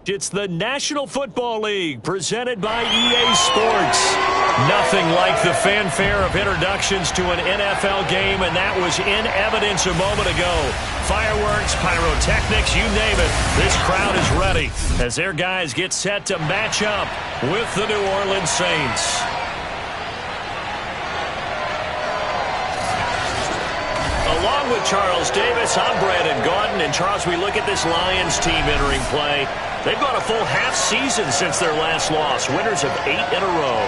It's the National Football League presented by EA Sports. Nothing like the fanfare of introductions to an NFL game, and that was in evidence a moment ago. Fireworks, pyrotechnics, you name it. This crowd is ready as their guys get set to match up with the New Orleans Saints. Along with Charles Davis, I'm Brandon Gaudin. And Charles, we look at this Lions team entering play. They've gone a full half season since their last loss, winners of 8 in a row.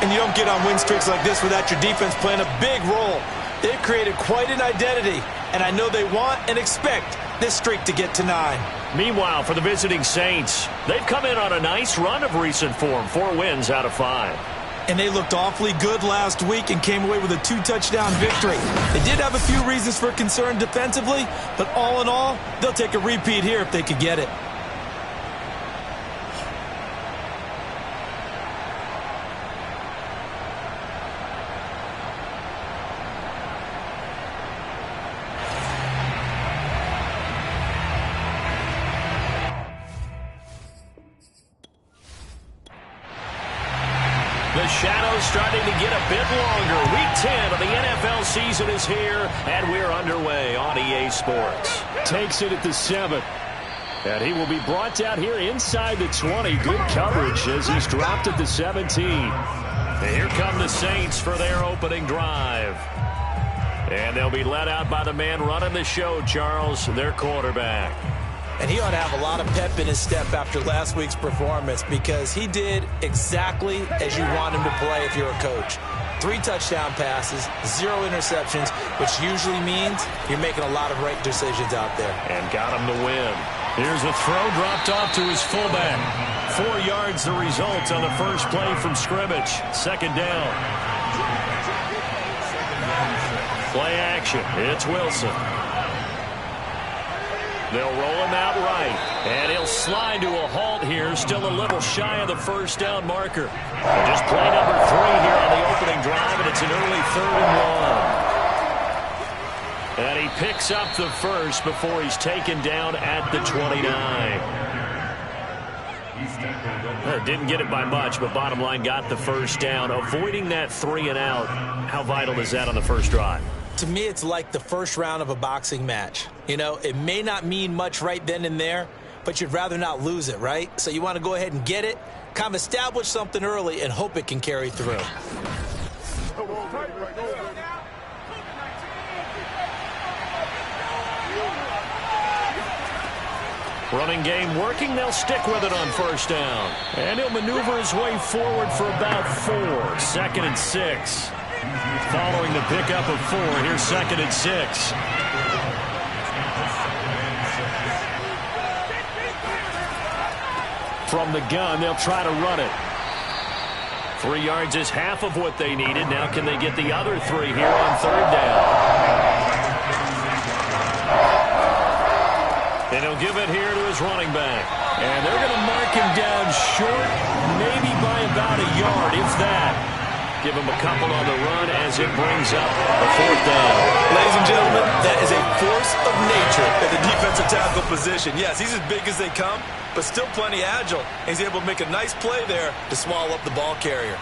And you don't get on win streaks like this without your defense playing a big role. They've created quite an identity, and I know they want and expect this streak to get to 9. Meanwhile, for the visiting Saints, they've come in on a nice run of recent form, 4 wins out of 5. And they looked awfully good last week and came away with a 2-touchdown victory. They did have a few reasons for concern defensively, but all in all, they'll take a repeat here if they could get it. The shadow's starting to get a bit longer. Week 10 of the NFL season is here, and we're underway on EA Sports. Takes it at the 7. And he will be brought down here inside the 20. Good coverage as he's dropped at the 17. And here come the Saints for their opening drive. And they'll be led out by the man running the show, Charles, their quarterback. And he ought to have a lot of pep in his step after last week's performance because he did exactly as you want him to play if you're a coach. 3 touchdown passes, 0 interceptions, which usually means you're making a lot of right decisions out there. And got him to win. Here's a throw dropped off to his fullback. 4 yards the result on the first play from scrimmage. Second down. Play action. It's Wilson. They'll roll him out right, and he'll slide to a halt here, still a little shy of the first down marker. And just play number 3 here on the opening drive, and it's an early 3rd and 1. And he picks up the first before he's taken down at the 29. Didn't get it by much, but bottom line got the first down. Avoiding that 3 and out, how vital is that on the first drive? To me, it's like the first round of a boxing match. You know, it may not mean much right then and there, but you'd rather not lose it, right? So you want to go ahead and get it, kind of establish something early, and hope it can carry through. Running game working. They'll stick with it on first down. And he'll maneuver his way forward for about 4. 2nd and 6. Following the pickup of 4, here's 2nd and 6. From the gun, they'll try to run it. 3 yards is half of what they needed. Now can they get the other 3 here on 3rd down? And he'll give it here to his running back. And they're going to mark him down short, maybe by about a yard, if that. Give him a couple on the run as it brings up a 4th down. Ladies and gentlemen, that is a force of nature at the defensive tackle position. Yes, he's as big as they come, but still plenty agile. He's able to make a nice play there to swallow up the ball carrier.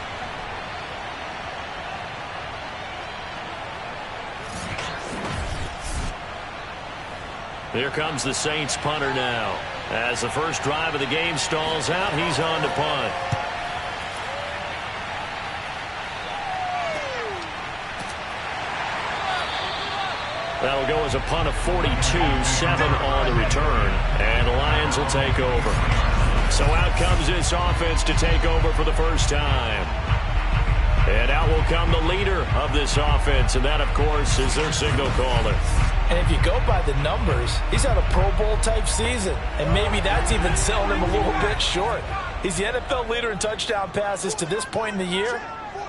Here comes the Saints punter now. As the first drive of the game stalls out, he's on to punt. That'll go as a punt of 42, 7 on the return, and the Lions will take over. So out comes this offense to take over for the first time. And out will come the leader of this offense, and that, of course, is their signal caller. And if you go by the numbers, he's had a Pro Bowl-type season, and maybe that's even selling him a little bit short. He's the NFL leader in touchdown passes to this point in the year.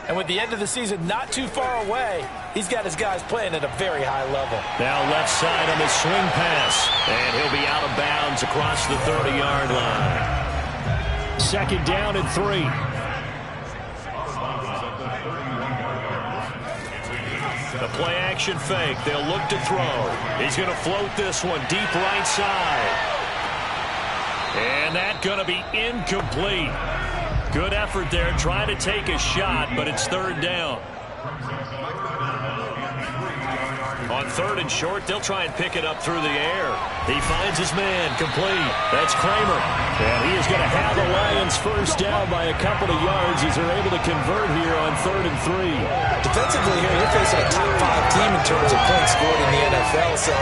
And with the end of the season not too far away, he's got his guys playing at a very high level. Now left side on the swing pass. And he'll be out of bounds across the 30-yard line. 2nd down and 3. The play action fake. They'll look to throw. He's going to float this one deep right side. And that's going to be incomplete. Good effort there, trying to take a shot, but it's third down. On third and short, they'll try and pick it up through the air. He finds his man, complete. That's Kramer. And he is going to have the Lions first down by a couple of yards as they're able to convert here on 3rd and 3. Defensively here, you're facing a top 5 team in terms of points scored in the NFL. So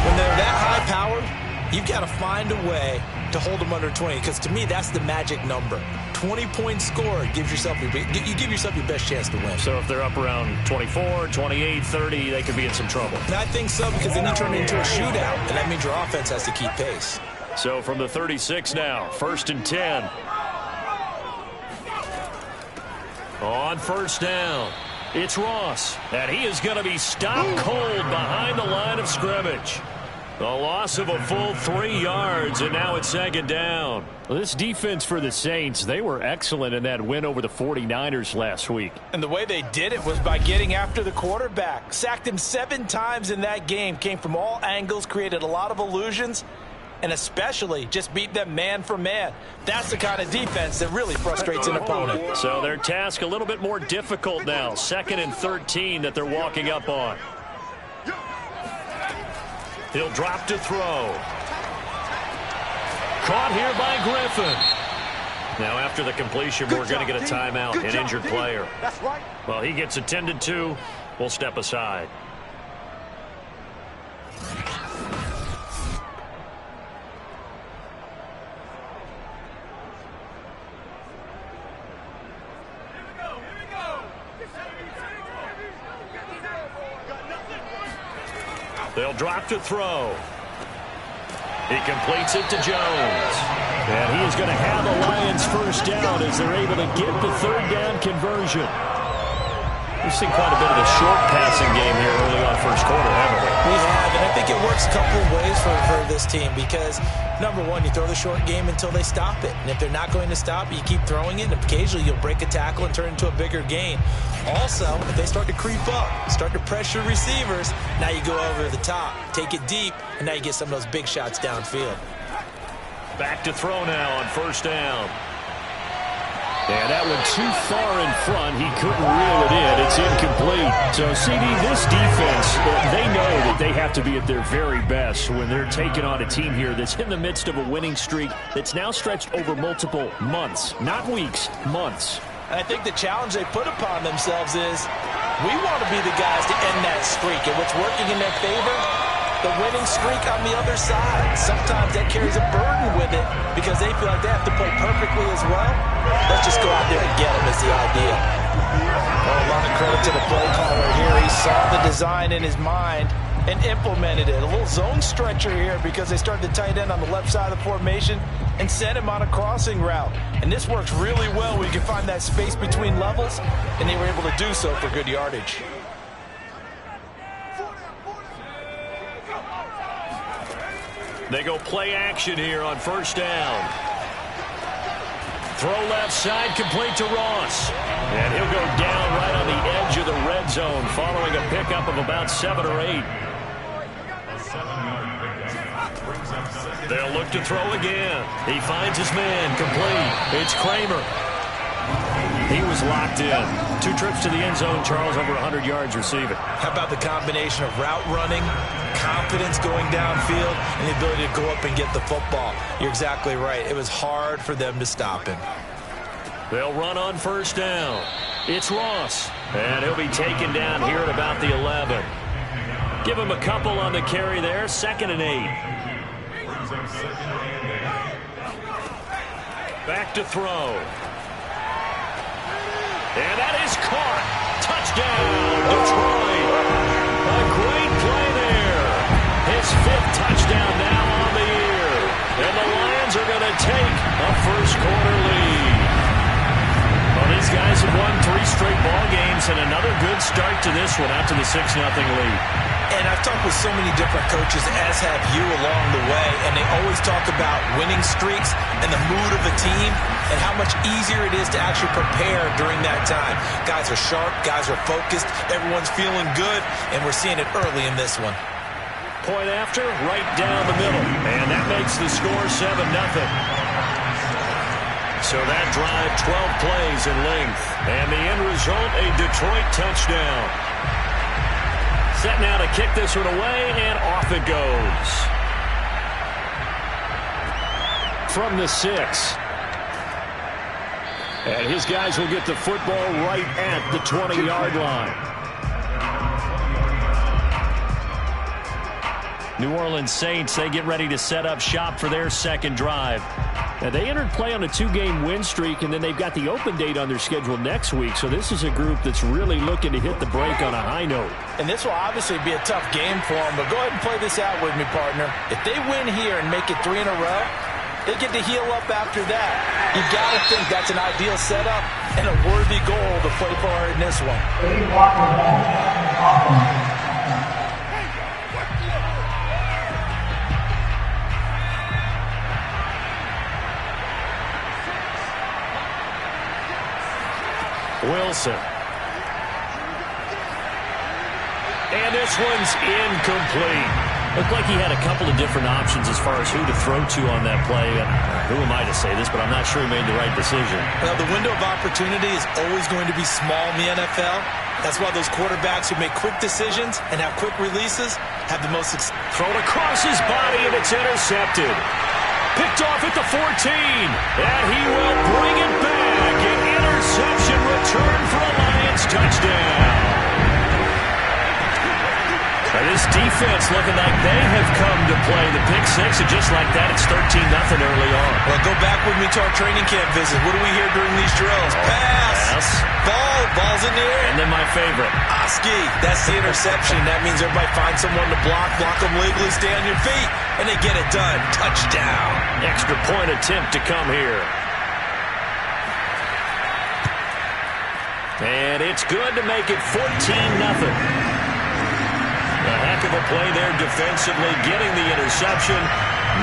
when they're that high-powered, you've got to find a way to hold them under 20, because to me, that's the magic number. 20 points scored gives yourself you give yourself your best chance to win. So if they're up around 24, 28, 30, they could be in some trouble. And I think so, because then you turn it into a shootout, and that means your offense has to keep pace. So from the 36 now, 1st and 10. On first down, it's Ross, and he is going to be stopped cold behind the line of scrimmage. The loss of a full 3 yards, and now it's 2nd down. Well, this defense for the Saints, they were excellent in that win over the 49ers last week. And the way they did it was by getting after the quarterback. Sacked him 7 times in that game. Came from all angles, created a lot of illusions, and especially just beat them man for man. That's the kind of defense that really frustrates an opponent. So their task a little bit more difficult now. 2nd and 13 that they're walking up on. He'll drop to throw. Caught here by Griffin. Now after the completion, we're going to get a timeout, an injured player. That's right. Well, he gets attended to. We'll step aside. They'll drop to throw. He completes it to Jones. And he is going to have the Lions first down as they're able to get the 3rd down conversion. We've seen quite a bit of a short passing game here early on first quarter, haven't we? We have, and I think it works a couple of ways for this team because, number one, you throw the short game until they stop it. And if they're not going to stop it, you keep throwing it, and occasionally you'll break a tackle and turn it into a bigger gain. Also, if they start to creep up, start to pressure receivers, now you go over the top, take it deep, and now you get some of those big shots downfield. Back to throw now on first down. And that one too far in front. He couldn't reel it in. It's incomplete. So, CD, this defense, they know that they have to be at their very best when they're taking on a team here that's in the midst of a winning streak that's now stretched over multiple months. Not weeks, months. And I think the challenge they put upon themselves is we want to be the guys to end that streak. And what's working in their favor? The winning streak on the other side. Sometimes that carries a burden with it because they feel like they have to play perfectly as well. Let's just go out there and get them is the idea. Well, a lot of credit to the play caller here. He saw the design in his mind and implemented it. A little zone stretcher here because they started the tight end on the left side of the formation and sent him on a crossing route. And this works really well where you can find that space between levels, and they were able to do so for good yardage. They go play action here on first down. Throw left side, complete to Ross. And he'll go down right on the edge of the red zone following a pickup of about 7 or 8. They'll look to throw again. He finds his man, complete. It's Kramer. He was locked in. 2 trips to the end zone, Charles, over 100 yards receiving. How about the combination of route running, confidence going downfield, and the ability to go up and get the football? You're exactly right. It was hard for them to stop him. They'll run on first down. It's Ross. And he'll be taken down here at about the 11. Give him a couple on the carry there. 2nd and 8. Back to throw. And that is caught. Touchdown, Detroit. A great play there. His 5th touchdown now on the year. And the Lions are going to take a first quarter lead. Well, these guys have won 3 straight ball games and another good start to this one out to the 6-0 lead. And I've talked with so many different coaches, as have you along the way, and they always talk about winning streaks and the mood of a team and how much easier it is to actually prepare during that time. Guys are sharp, guys are focused, everyone's feeling good, and we're seeing it early in this one. point after, right down the middle. And that makes the score 7-0. So that drive, 12 plays in length. And the end result, a Detroit touchdown. Set now to kick this one away, and off it goes. From the 6. And his guys will get the football right at the 20-yard line. New Orleans Saints, they get ready to set up shop for their second drive. Now, they entered play on a 2-game win streak, and then they've got the open date on their schedule next week. So this is a group that's really looking to hit the break on a high note. And this will obviously be a tough game for them, but go ahead and play this out with me, partner. If they win here and make it 3 in a row, they get to heal up after that. You got to think that's an ideal setup and a worthy goal to play for in this one. Wilson. And this one's incomplete. Looked like he had a couple of different options as far as who to throw to on that play. Who am I to say this, but I'm not sure he made the right decision. Well, the window of opportunity is always going to be small in the NFL. That's why those quarterbacks who make quick decisions and have quick releases have the most success. Thrown across his body, and it's intercepted. Picked off at the 14. And he will bring it back. An interception return for a Lions touchdown. This defense looking like they have come to play the pick six, and just like that, it's 13-0 early on. Well, go back with me to our training camp visit. What do we hear during these drills? Pass. Ball's in the air. And then my favorite. Oski. That's the interception. That means everybody finds someone to block them legally, stay on your feet, and they get it done. Touchdown. Extra point attempt to come here. And it's good to make it 14-0. A heck of a play there defensively, getting the interception,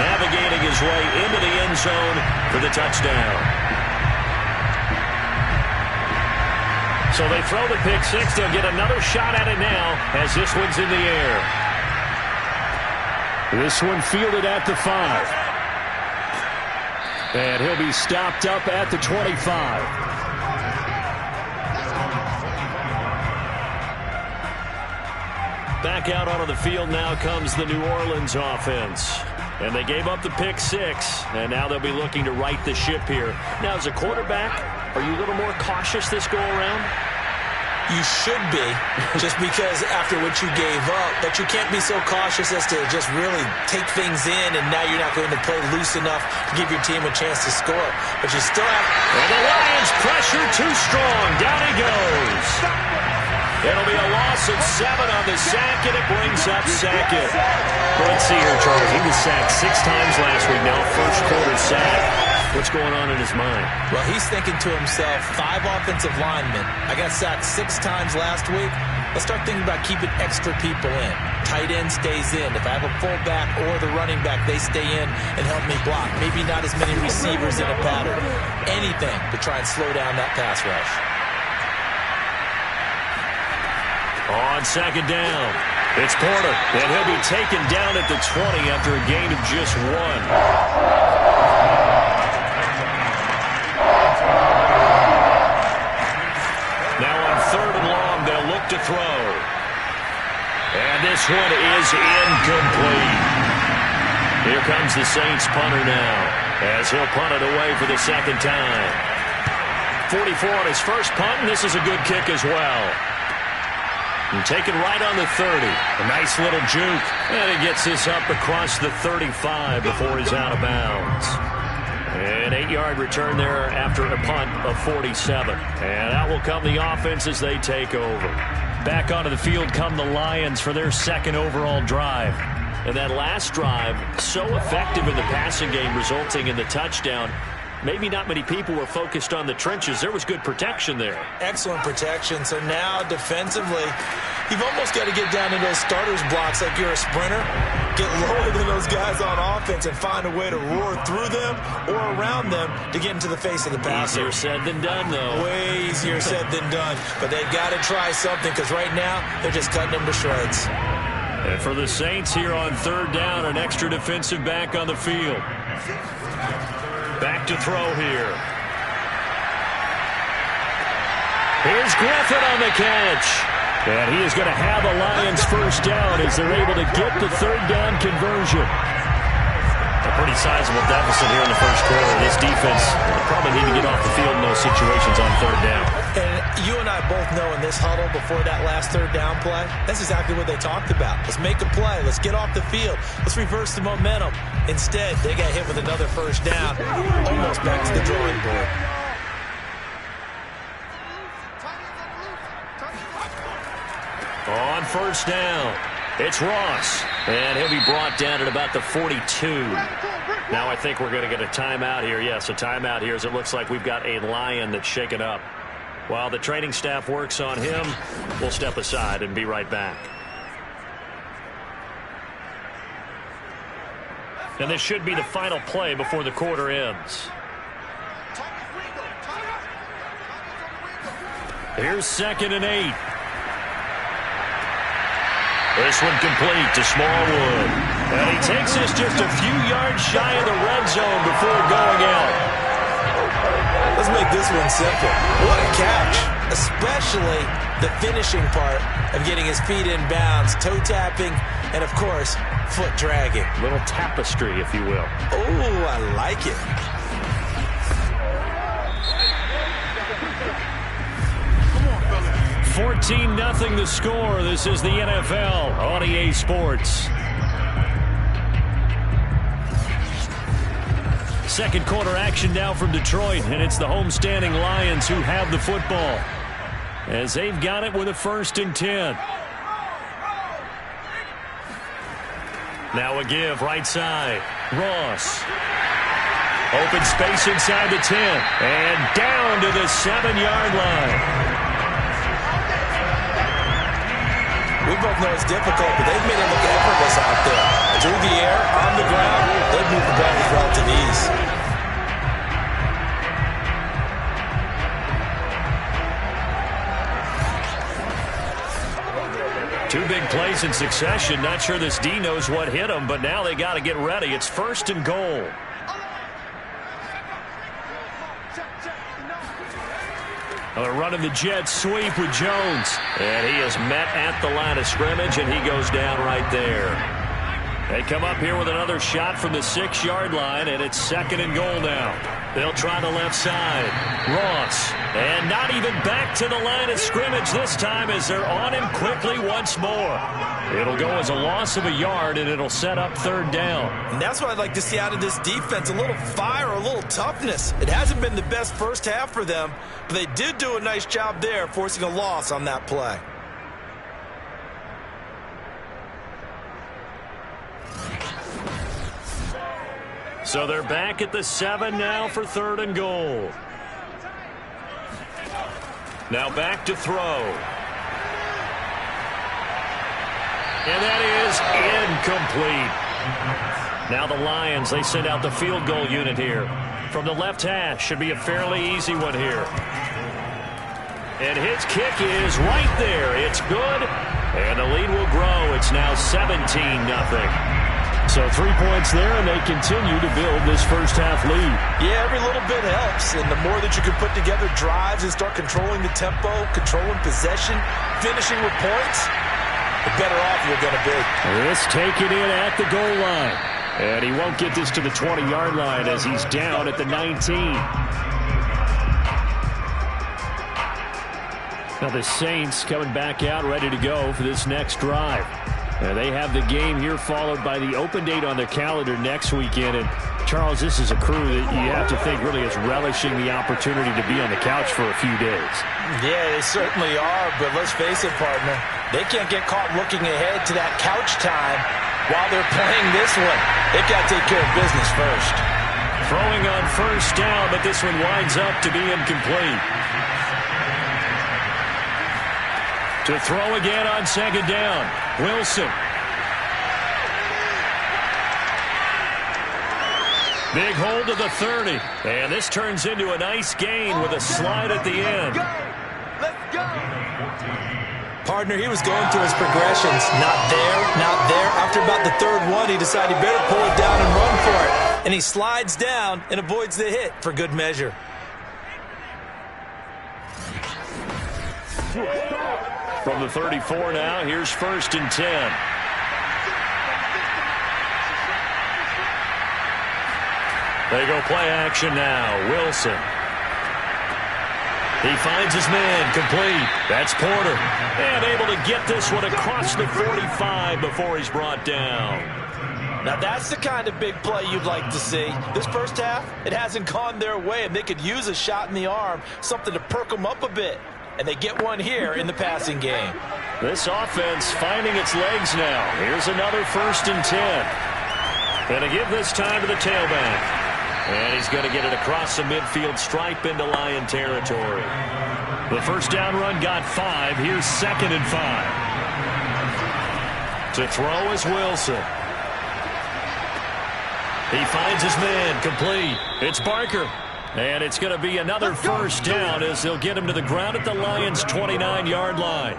navigating his way into the end zone for the touchdown. So they throw the pick six. They'll get another shot at it now as this one's in the air. This one fielded at the 5. And he'll be stopped up at the 25. Back out onto the field now comes the New Orleans offense. And they gave up the pick six, and now they'll be looking to right the ship here. Now, as a quarterback, are you a little more cautious this go-around? You should be, just because after what you gave up, but you can't be so cautious as to just really take things in, and now you're not going to play loose enough to give your team a chance to score. But you still have... And the Lions pressure too strong. Down he goes. It'll be a loss of 7 on the sack, and it brings up Sackett. Well, let's see here, Charles. He was sacked 6 times last week. Now first quarter sack. What's going on in his mind? Well, he's thinking to himself, 5 offensive linemen. I got sacked 6 times last week. Let's start thinking about keeping extra people in. Tight end stays in. If I have a fullback or the running back, they stay in and help me block. Maybe not as many receivers in a pattern. Anything to try and slow down that pass rush. On second down, it's Porter, and he'll be taken down at the 20 after a gain of just 1. Now on 3rd and long, they'll look to throw. And this one is incomplete. Here comes the Saints punter now, as he'll punt it away for the second time. 44 on his first punt, and this is a good kick as well. And taken right on the 30. A nice little juke. And he gets this up across the 35 before he's out of bounds. An 8-yard return there after a punt of 47. And out will come the offense as they take over. Back onto the field come the Lions for their second overall drive. And that last drive, so effective in the passing game, resulting in the touchdown. Maybe not many people were focused on the trenches. There was good protection there. Excellent protection. So now defensively, you've almost got to get down to those starters blocks like you're a sprinter. Get lower than those guys on offense and find a way to roar through them or around them to get into the face of the passer. Easier said than done, though. Way easier said than done. But they've got to try something because right now they're just cutting them to shreds. And for the Saints here on third down, an extra defensive back on the field. Back to throw here. Here's Griffin on the catch. And he is going to have a Lions first down as they're able to get the third down conversion. A pretty sizable deficit here in the first quarter. This defense probably need to get off the field in those situations on third down. And you and I both know in this huddle before that last third down play, that's exactly what they talked about. Let's make a play. Let's get off the field. Let's reverse the momentum. Instead, they got hit with another first down, almost back to the drawing board. On first down, it's Ross. And he'll be brought down at about the 42. Now I think we're going to get a timeout here. Yes, a timeout here as it looks like we've got a Lion that's shaken up. While the training staff works on him, we'll step aside and be right back. And this should be the final play before the quarter ends. Here's 2nd and 8. This one complete to Smallwood. And he takes us just a few yards shy of the red zone before going out. Let's make this one simple. What a catch, especially the finishing part of getting his feet in bounds, toe tapping, and, of course, foot dragging. A little tapestry, if you will. Oh, I like it. Come on, 14-0 the score. This is the NFL on EA Sports. Second quarter action now from Detroit, and it's the homestanding Lions who have the football as they've got it with a 1st and 10. Now a give right side. Ross. Open space inside the 10 and down to the 7-yard line. We both know it's difficult, but they've made it look effortless out there. Through the air, on the ground, they've moved the ball with relative ease. Two big plays in succession. Not sure this D knows what hit him, but now they got to get ready. It's 1st and goal. They're running the jet sweep with Jones. And he is met at the line of scrimmage, and he goes down right there. They come up here with another shot from the 6-yard line, and it's 2nd and goal now. They'll try the left side. Ross. And not even back to the line of scrimmage this time as they're on him quickly once more. It'll go as a loss of a yard, and it'll set up 3rd down. And that's what I'd like to see out of this defense, a little fire, a little toughness. It hasn't been the best first half for them, but they did do a nice job there, forcing a loss on that play. So they're back at the 7 now for 3rd and goal. Now back to throw. And that is incomplete. Now the Lions, they send out the field goal unit here. From the left hash, should be a fairly easy one here. And his kick is right there. It's good. And the lead will grow. It's now 17-0. So 3 points there, and they continue to build this first-half lead. Yeah, every little bit helps, and the more that you can put together drives and start controlling the tempo, controlling possession, finishing with points, the better off you're going to be. This taken in at the goal line. And he won't get this to the 20-yard line as he's down at the 19. Now the Saints coming back out ready to go for this next drive. They have the game here followed by the open date on their calendar next weekend. And, Charles, this is a crew that you have to think really is relishing the opportunity to be on the couch for a few days. Yeah, they certainly are. But let's face it, partner, they can't get caught looking ahead to that couch time while they're playing this one. They've got to take care of business first. Throwing on first down, but this one winds up to be incomplete. To throw again on 2nd down. Wilson. Big hold to the 30. And this turns into a nice gain with a slide at the end. Let's go. Partner, he was going through his progressions. Not there, not there. After about the third one, he decided he better pull it down and run for it. And he slides down and avoids the hit for good measure. From the 34 now, here's 1st and 10. They go play action now. Wilson. He finds his man, complete. That's Porter. And able to get this one across the 45 before he's brought down. Now that's the kind of big play you'd like to see. This first half, it hasn't gone their way, and they could use a shot in the arm, something to perk them up a bit. And they get one here in the passing game. This offense finding its legs now. Here's another 1st and 10. Going to give this time to the tailback. And he's going to get it across the midfield stripe into Lion territory. The first down run got 5. Here's 2nd and 5. To throw is Wilson. He finds his man, complete. It's Barker. And it's going to be another first down as they'll get him to the ground at the Lions' 29-yard line.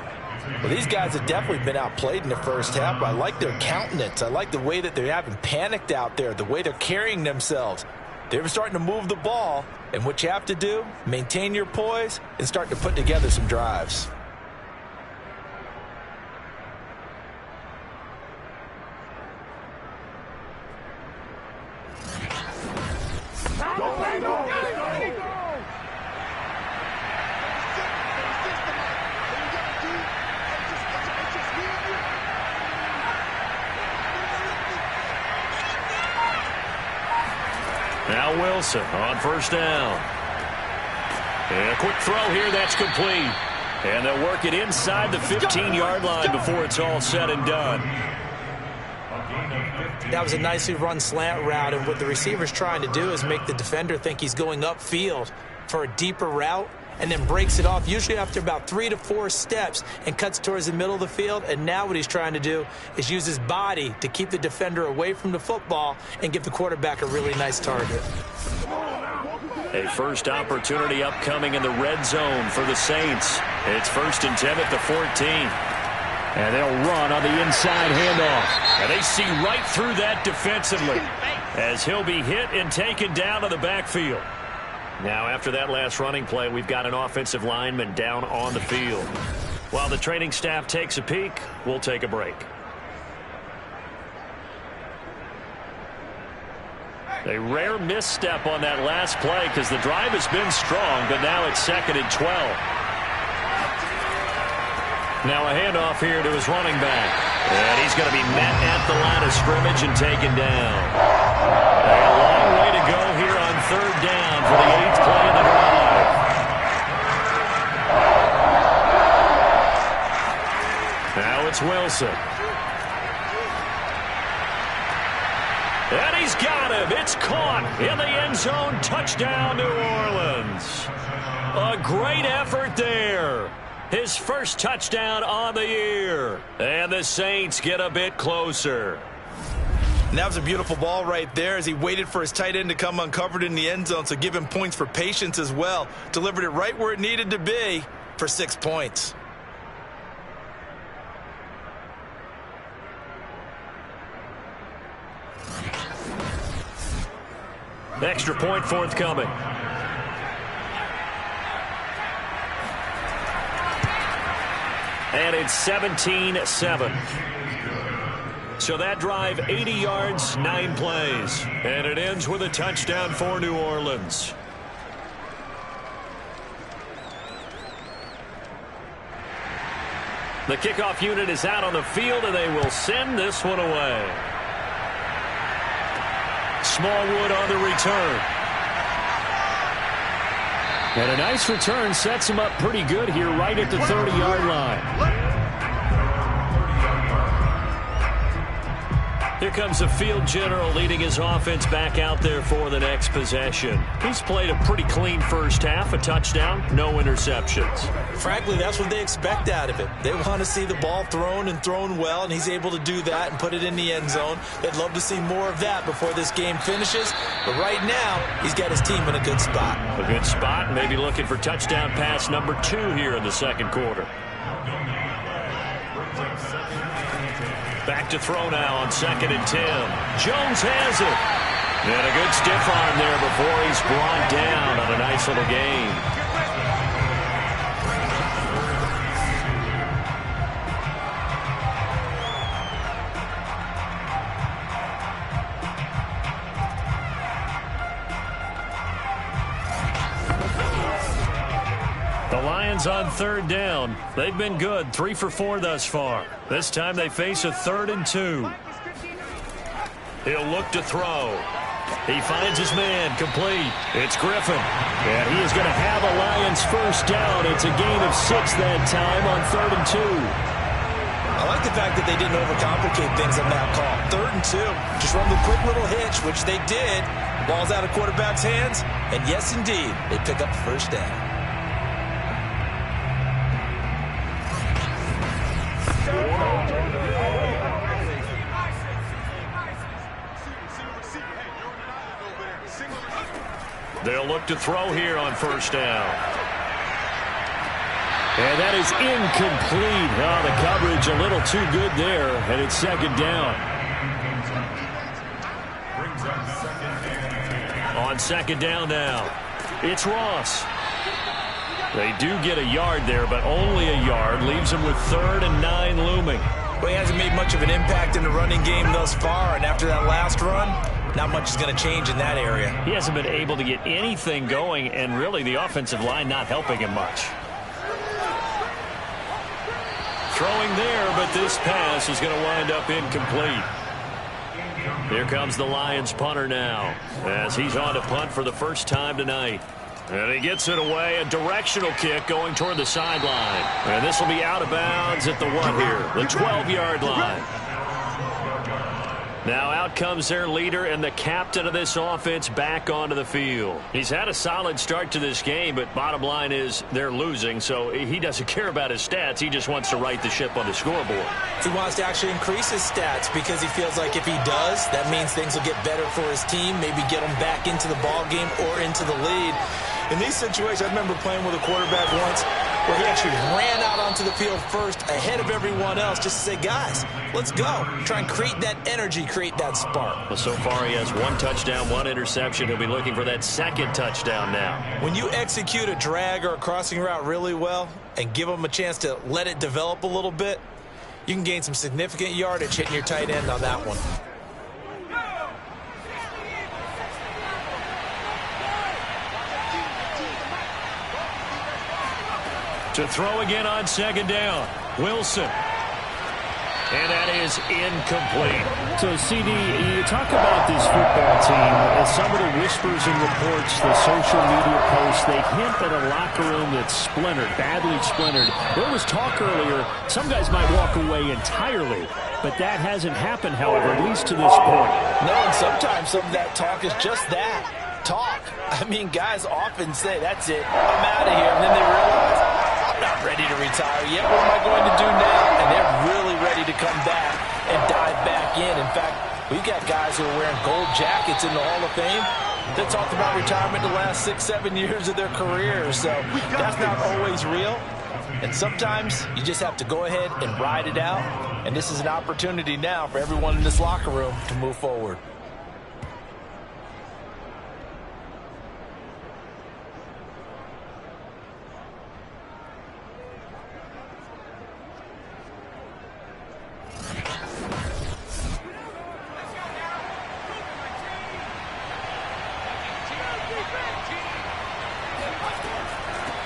Well, these guys have definitely been outplayed in the first half. I like their countenance. I like the way that they haven't panicked out there, the way they're carrying themselves. They're starting to move the ball, and what you have to do, maintain your poise and start to put together some drives. Now Wilson on first down. And a quick throw here, that's complete. And they'll work it inside the 15-yard line before it's all said and done. That was a nicely run slant route, and what the receiver's trying to do is make the defender think he's going upfield for a deeper route, and then breaks it off, usually after about 3 to 4 steps, and cuts towards the middle of the field. And now what he's trying to do is use his body to keep the defender away from the football and give the quarterback a really nice target. A first opportunity upcoming in the red zone for the Saints. It's 1st and 10 at the 14. And they'll run on the inside handoff. And they see right through that defensively as he'll be hit and taken down to the backfield. Now, after that last running play, we've got an offensive lineman down on the field. While the training staff takes a peek, we'll take a break. A rare misstep on that last play because the drive has been strong, but now it's 2nd and 12. Now a handoff here to his running back. And he's going to be met at the line of scrimmage and taken down. A long way to go here on 3rd down for the 8th play of the drive. Now it's Wilson. And he's got him. It's caught in the end zone. Touchdown, New Orleans. A great effort there. His first touchdown on the year. And the Saints get a bit closer. And that was a beautiful ball right there as he waited for his tight end to come uncovered in the end zone, so give him points for patience as well. Delivered it right where it needed to be for 6 points. Extra point forthcoming. And it's 17-7. So that drive, 80 yards, 9 plays. And it ends with a touchdown for New Orleans. The kickoff unit is out on the field, and they will send this one away. Smallwood on the return. And a nice return sets him up pretty good here right at the 30-yard line. Here comes the field general leading his offense back out there for the next possession. He's played a pretty clean first half, a touchdown, no interceptions. Frankly, that's what they expect out of it. They want to see the ball thrown and thrown well, and he's able to do that and put it in the end zone. They'd love to see more of that before this game finishes. But right now, he's got his team in a good spot. A good spot, maybe looking for touchdown pass number 2 here in the second quarter. Back to throw now on 2nd and 10. Jones has it. And a good stiff arm there before he's brought down on a nice little gain. The Lions on 3rd down. They've been good, 3 for 4 thus far. This time they face a 3rd and 2. He'll look to throw. He finds his man, complete. It's Griffin. And he is going to have a Lions first down. It's a gain of 6 that time on 3rd and 2. I like the fact that they didn't overcomplicate things on that call. 3rd and 2. Just run the quick little hitch, which they did. Ball's out of quarterback's hands. And yes, indeed, they pick up the first down. They'll look to throw here on 1st down. And that is incomplete. Oh, the coverage a little too good there, and it's 2nd down. On 2nd down now, it's Ross. They do get a yard there, but only a yard. Leaves them with 3rd and 9 looming. Well, he hasn't made much of an impact in the running game thus far, and after that last run, not much is going to change in that area. He hasn't been able to get anything going, and really the offensive line not helping him much. Throwing there, but this pass is going to wind up incomplete. Here comes the Lions punter now, as he's on to punt for the first time tonight. And he gets it away, a directional kick going toward the sideline. And this will be out of bounds at the what here? The 12-yard line. Now out comes their leader and the captain of this offense back onto the field. He's had a solid start to this game, but bottom line is they're losing, so he doesn't care about his stats. He just wants to right the ship on the scoreboard. He wants to actually increase his stats because he feels like if he does, that means things will get better for his team, maybe get them back into the ball game or into the lead. In these situations, I remember playing with a quarterback once where he actually ran out onto the field first ahead of everyone else just to say, guys, let's go. Try and create that energy, create that spark. Well, so far he has 1 touchdown, 1 interception. He'll be looking for that 2nd touchdown now. When you execute a drag or a crossing route really well and give them a chance to let it develop a little bit, you can gain some significant yardage hitting your tight end on that one. To throw again on 2nd down, Wilson. And that is incomplete. So, CD, you talk about this football team, as some of the whispers and reports, the social media posts, they hint at a locker room that's splintered, badly splintered. There was talk earlier, some guys might walk away entirely, but that hasn't happened, however, at least to this point. No, and sometimes some of that talk is just that, talk. I mean, guys often say, that's it, I'm out of here, and then they realize, I'm not ready to retire yet. What am I going to do now? And they're really ready to come back and dive back in. In fact, we've got guys who are wearing gold jackets in the Hall of Fame that talked about retirement the last 6-7 years of their careers. So that's not always real. And sometimes you just have to go ahead and ride it out. And this is an opportunity now for everyone in this locker room to move forward.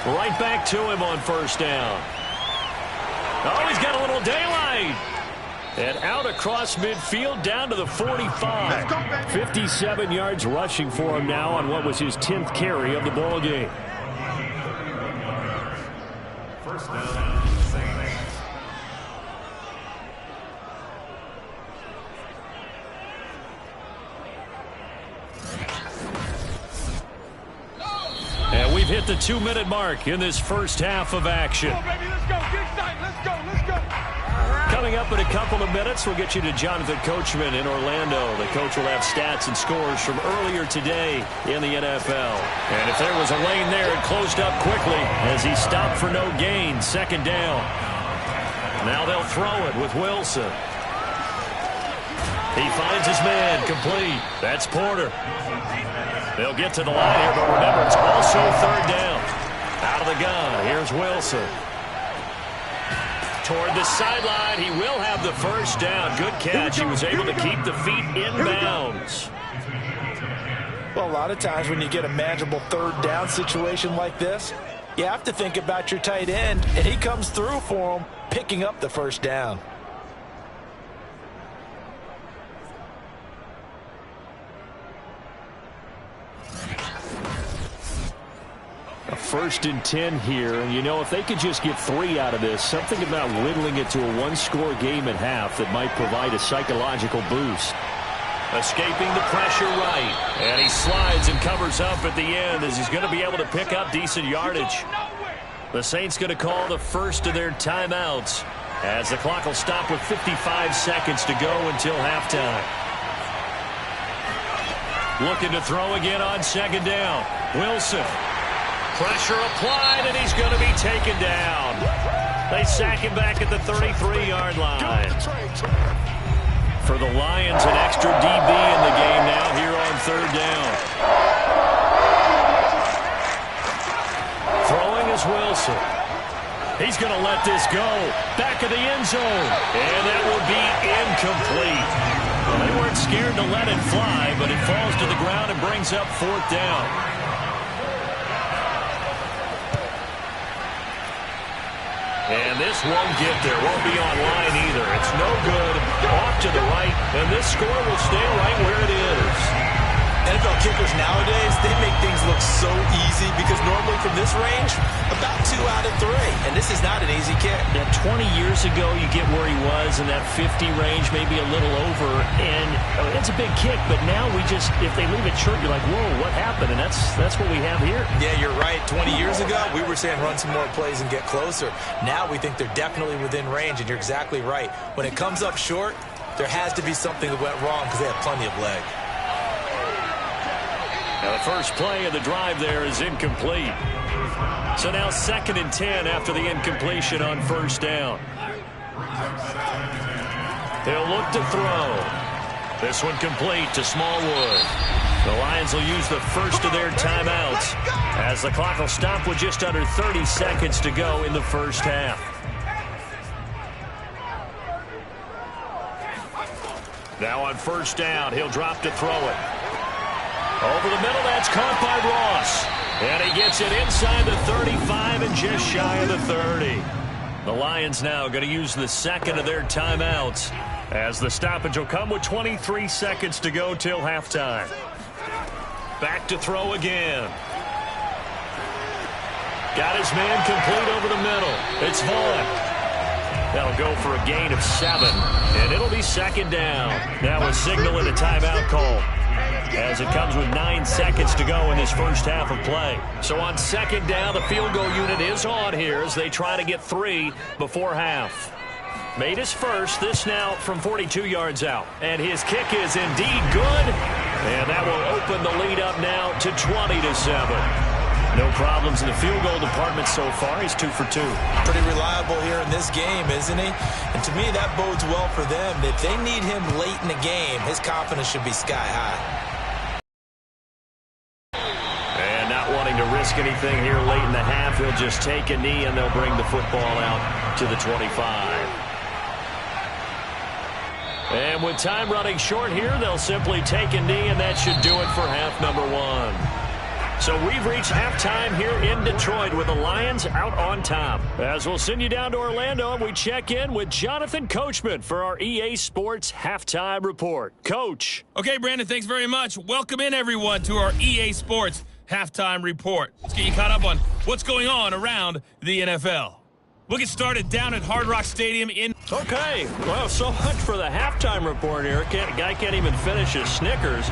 Right back to him on 1st down. Oh, he's got a little daylight. And out across midfield down to the 45. 57 yards rushing for him now on what was his 10th carry of the ball game. First down. And we've hit the 2-minute mark in this first half of action. Come on, baby, let's go. Get excited. Let's go. Let's go. Coming up in a couple of minutes, we'll get you to Jonathan Coachman in Orlando. The coach will have stats and scores from earlier today in the NFL. And if there was a lane there, it closed up quickly as he stopped for no gain. 2nd down. Now they'll throw it with Wilson. He finds his man, complete. That's Porter. They'll get to the line here, but remember, it's also third down. Out of the gun, here's Wilson. Toward the sideline, he will have the first down. Good catch. He was able to keep the feet in bounds. Well, a lot of times when you get a manageable third down situation like this, you have to think about your tight end, and he comes through for him, picking up the first down. A 1st and 10 here, and you know, if they could just get 3 out of this, something about whittling it to a one-score game at half that might provide a psychological boost. Escaping the pressure right, and he slides and covers up at the end as he's going to be able to pick up decent yardage. The Saints going to call the first of their timeouts as the clock will stop with 55 seconds to go until halftime. Looking to throw again on 2nd down. Wilson. Pressure applied, and he's going to be taken down. They sack him back at the 33-yard line. For the Lions, an extra DB in the game now here on 3rd down. Throwing is Wilson. He's going to let this go. Back of the end zone. And that will be incomplete. Well, they weren't scared to let it fly, but it falls to the ground and brings up 4th down. And this won't get there. Won't be online either. It's no good. Off to the right. And this score will stay right where it is. NFL kickers nowadays, they make things look so easy because normally from this range, about 2 out of 3. And this is not an easy kick. Yeah, 20 years ago, you get where he was in that 50 range, maybe a little over. And it's a big kick, but now we just, if they leave it short, you're like, whoa, what happened? And that's what we have here. Yeah, you're right. 20 years ago, we were saying run some more plays and get closer. Now we think they're definitely within range, and you're exactly right. When it comes up short, there has to be something that went wrong because they have plenty of leg. Now the first play of the drive there is incomplete. So now 2nd and 10 after the incompletion on 1st down. They'll look to throw. This one complete to Smallwood. The Lions will use the first of their timeouts as the clock will stop with just under 30 seconds to go in the first half. Now on 1st down, he'll drop to throw it. Over the middle, that's caught by Ross. And he gets it inside the 35 and just shy of the 30. The Lions now going to use the 2nd of their timeouts as the stoppage will come with 23 seconds to go till halftime. Back to throw again. Got his man complete over the middle. It's Vaughn. That'll go for a gain of 7. And it'll be 2nd down. Now a signal and a timeout call, as it comes with 9 seconds to go in this first half of play. So on 2nd down, the field goal unit is on here as they try to get 3 before half. Made his first, this now from 42 yards out. And his kick is indeed good. And that will open the lead up now to 20-7. No problems in the field goal department so far. He's 2 for 2. Pretty reliable here in this game, isn't he? And to me, that bodes well for them. If they need him late in the game, his confidence should be sky high. And not wanting to risk anything here late in the half, he'll just take a knee and they'll bring the football out to the 25. And with time running short here, they'll simply take a knee, and that should do it for half number 1. So we've reached halftime here in Detroit with the Lions out on top. As we'll send you down to Orlando, and we check in with Jonathan Coachman for our EA Sports Halftime Report. Coach. Okay, Brandon, thanks very much. Welcome in, everyone, to our EA Sports Halftime Report. Let's get you caught up on what's going on around the NFL. We'll get started down at Hard Rock Stadium in... Okay, well, so much for the halftime report here. Guy can't even finish his Snickers.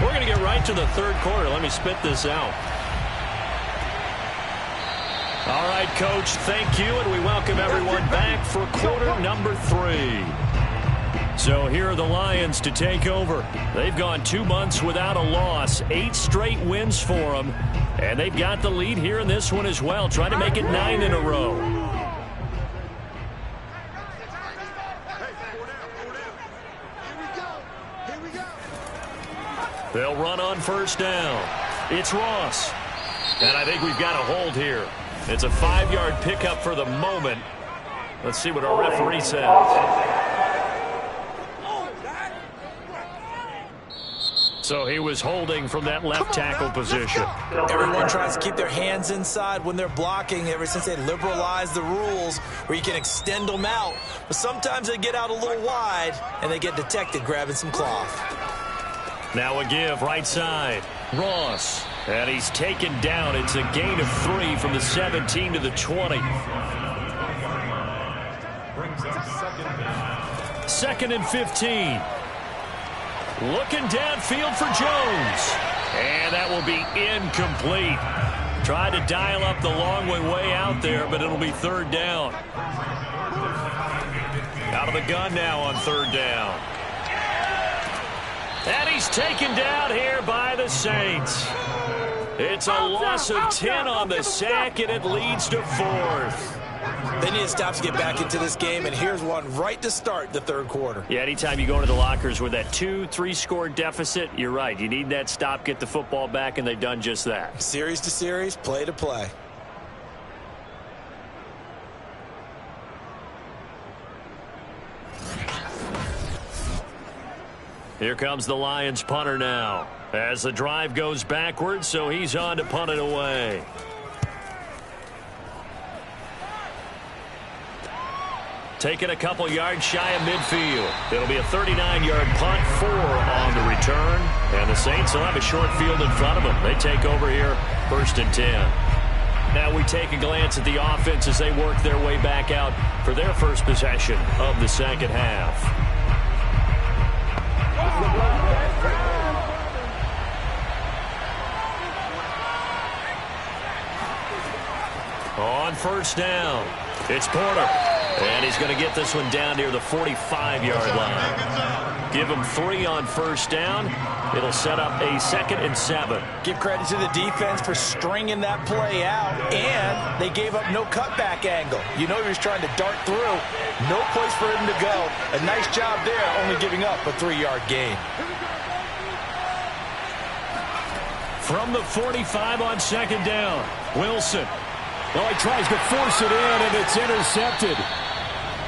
We're going to get right to the 3rd quarter. Let me spit this out. All right, Coach, thank you, and we welcome everyone back for quarter number 3. So here are the Lions to take over. They've gone 2 months without a loss, 8 straight wins for them, and they've got the lead here in this one as well, trying to make it 9 in a row. They'll run on first down. It's Ross. And I think we've got a hold here. It's a 5-yard pickup for the moment. Let's see what our referee says. So he was holding from that left tackle position. Everyone tries to keep their hands inside when they're blocking ever since they liberalized the rules where you can extend them out. But sometimes they get out a little wide and they get detected grabbing some cloth. Now a give right side. Ross. And he's taken down. It's a gain of 3 from the 17 to the 20. Second and 15. Looking downfield for Jones. And that will be incomplete. Tried to dial up the long way out there, but it'll be third down. Out of the gun now on third down. And he's taken down here by the Saints. It's a loss of 10 on the sack, and it leads to 4th. They need to stop to get back into this game, and here's one right to start the third quarter. Yeah, anytime you go into the lockers with that 2-3 score deficit, you're right. You need that stop, get the football back, and they've done just that. Series to series, play to play. Here comes the Lions punter now. As the drive goes backwards, so he's on to punt it away. Taking a couple yards shy of midfield. It'll be a 39-yard punt, 4 on the return. And the Saints will have a short field in front of them. They take over here, 1st and 10. Now we take a glance at the offense as they work their way back out for their first possession of the second half. On first down, it's Porter. And he's going to get this one down near the 45-yard line. Give him 3 on first down. It'll set up a 2nd and 7. Give credit to the defense for stringing that play out, and they gave up no cutback angle. You know he was trying to dart through. No place for him to go. A nice job there, only giving up a 3-yard gain. From the 45 on second down, Wilson. Well, he tries to force it in, and it's intercepted.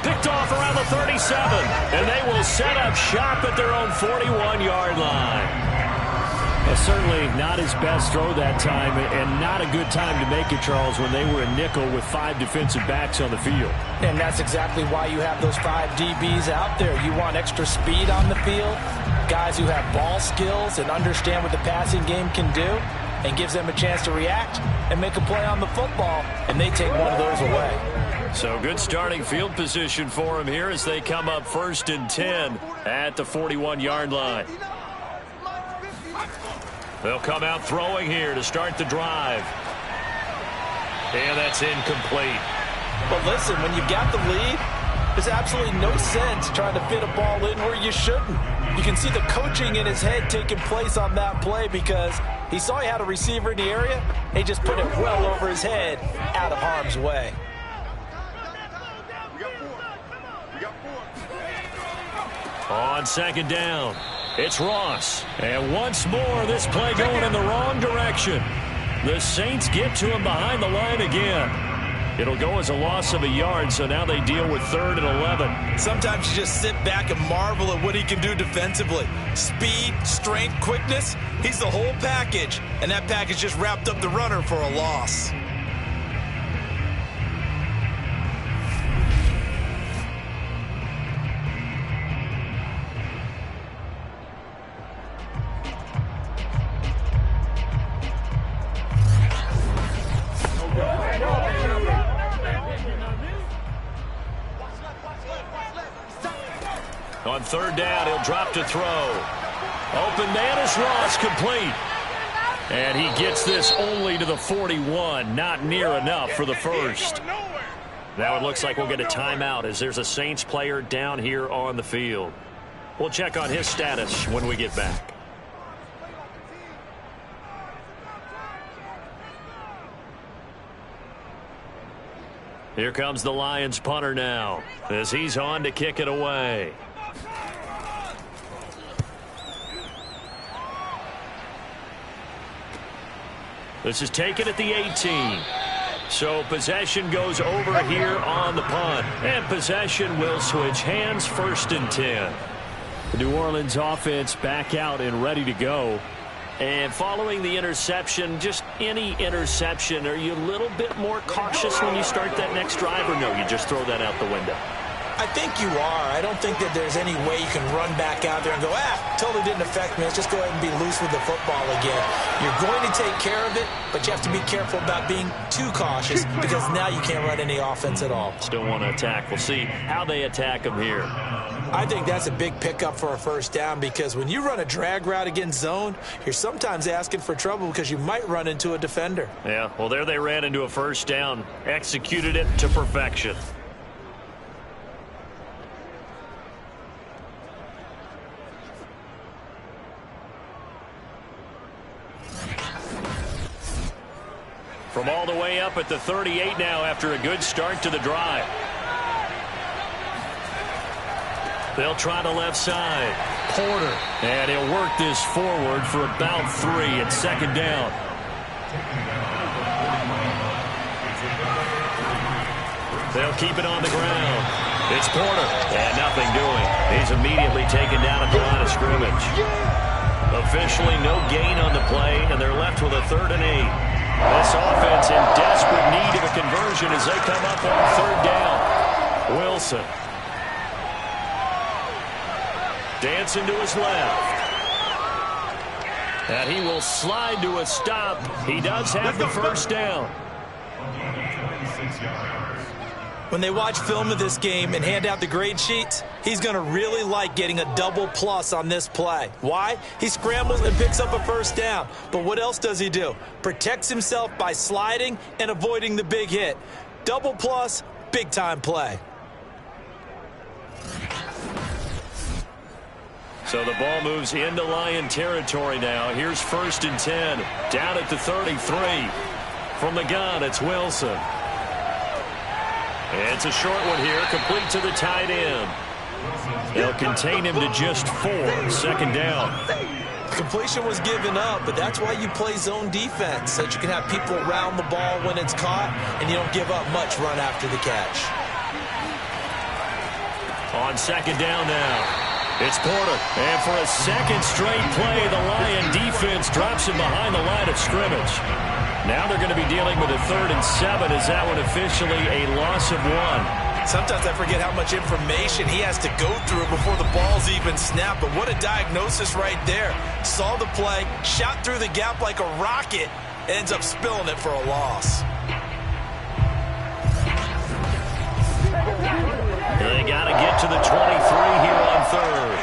Picked off around the 37, and they will set up shop at their own 41-yard line. Certainly not his best throw that time, and not a good time to make it, Charles, when they were a nickel with 5 defensive backs on the field. And that's exactly why you have those 5 DBs out there. You want extra speed on the field, guys who have ball skills and understand what the passing game can do, and gives them a chance to react and make a play on the football, and they take one of those away. So good starting field position for them here as they come up 1st and 10 at the 41-yard line. They'll come out throwing here to start the drive. And that's incomplete. But listen, when you've got the lead, there's absolutely no sense trying to fit a ball in where you shouldn't. You can see the coaching in his head taking place on that play because he saw he had a receiver in the area. He just put it well over his head out of harm's way. On second down, it's Ross. And once more, this play going in the wrong direction. The Saints get to him behind the line again. It'll go as a loss of a yard, so now they deal with 3rd and 11. Sometimes you just sit back and marvel at what he can do defensively. Speed, strength, quickness, he's the whole package. And that package just wrapped up the runner for a loss. On 3rd down, he'll drop to throw. Open man is Ross, complete. And he gets this only to the 41, not near enough for the first. Now it looks like we'll get a timeout as there's a Saints player down here on the field. We'll check on his status when we get back. Here comes the Lions punter now as he's on to kick it This is taken at the 18. So possession goes over here on the punt. And possession will switch hands, 1st and 10. The New Orleans offense back out and ready to go. And following the interception, just any interception, are you a little bit more cautious when you start that next drive, or no, you just throw that out the window? I think you are. I don't think that there's any way you can run back out there and go, totally didn't affect me. Let's just go ahead and be loose with the football again. You're going to take care of it, but you have to be careful about being too cautious because now you can't run any offense at all. Still want to attack. We'll see how they attack them here. I think that's a big pickup for a 1st down because when you run a drag route against zone, you're sometimes asking for trouble because you might run into a defender. Yeah, well, there they ran into a 1st down, executed it to perfection. From all the way up at the 38 now after a good start to the drive. They'll try the left side. Porter. And he'll work this forward for about 3 at 2nd down. They'll keep it on the ground. It's Porter. And nothing doing. He's immediately taken down at the line of scrimmage. Officially no gain on the play, and they're left with a 3rd and 8. This offense in desperate need of a conversion as they come up on 3rd down. Wilson. Dancing to his left. And he will slide to a stop. He does have the 1st down. When they watch film of this game and hand out the grade sheets, he's going to really like getting a double plus on this play. Why? He scrambles and picks up a 1st down. But what else does he do? Protects himself by sliding and avoiding the big hit. Double plus, big-time play. So the ball moves into Lion territory now. Here's 1st and 10. Down at the 33. From the gun, it's Wilson. It's a short one here, complete to the tight end. They'll contain him to just 4, 2nd down. Completion was given up, but that's why you play zone defense, so that you can have people around the ball when it's caught, and you don't give up much run after the catch. On 2nd down now. It's Porter, and for a 2nd straight play, the Lion defense drops him behind the line of scrimmage. Now they're going to be dealing with a 3rd and 7. Is that one officially a loss of 1? Sometimes I forget how much information he has to go through before the ball's even snapped, but what a diagnosis right there. Saw the play, shot through the gap like a rocket, ends up spilling it for a loss. They got to get to the 23 here on 3rd.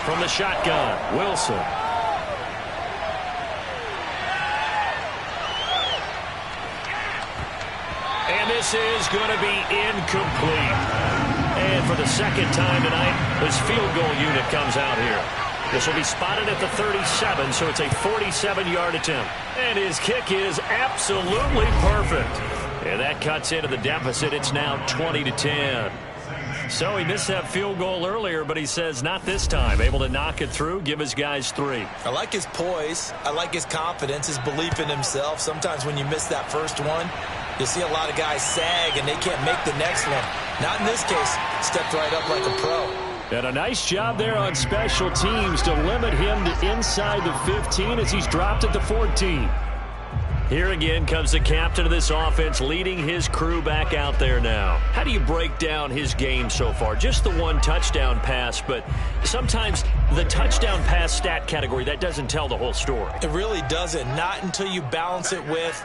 From the shotgun, Wilson. And this is going to be incomplete. And for the 2nd time tonight, this field goal unit comes out here. This will be spotted at the 37, so it's a 47-yard attempt. And his kick is absolutely perfect. And that cuts into the deficit. It's now 20-10. So he missed that field goal earlier, but he says not this time. Able to knock it through, give his guys 3. I like his poise. I like his confidence, his belief in himself. Sometimes when you miss that first one, you see a lot of guys sag and they can't make the next one. Not in this case. Stepped right up like a pro. And a nice job there on special teams to limit him to inside the 15 as he's dropped at the 14. Here again comes the captain of this offense leading his crew back out there now. How do you break down his game so far? Just the 1 touchdown pass, but sometimes the touchdown pass stat category, that doesn't tell the whole story. It really doesn't. Not until you balance it with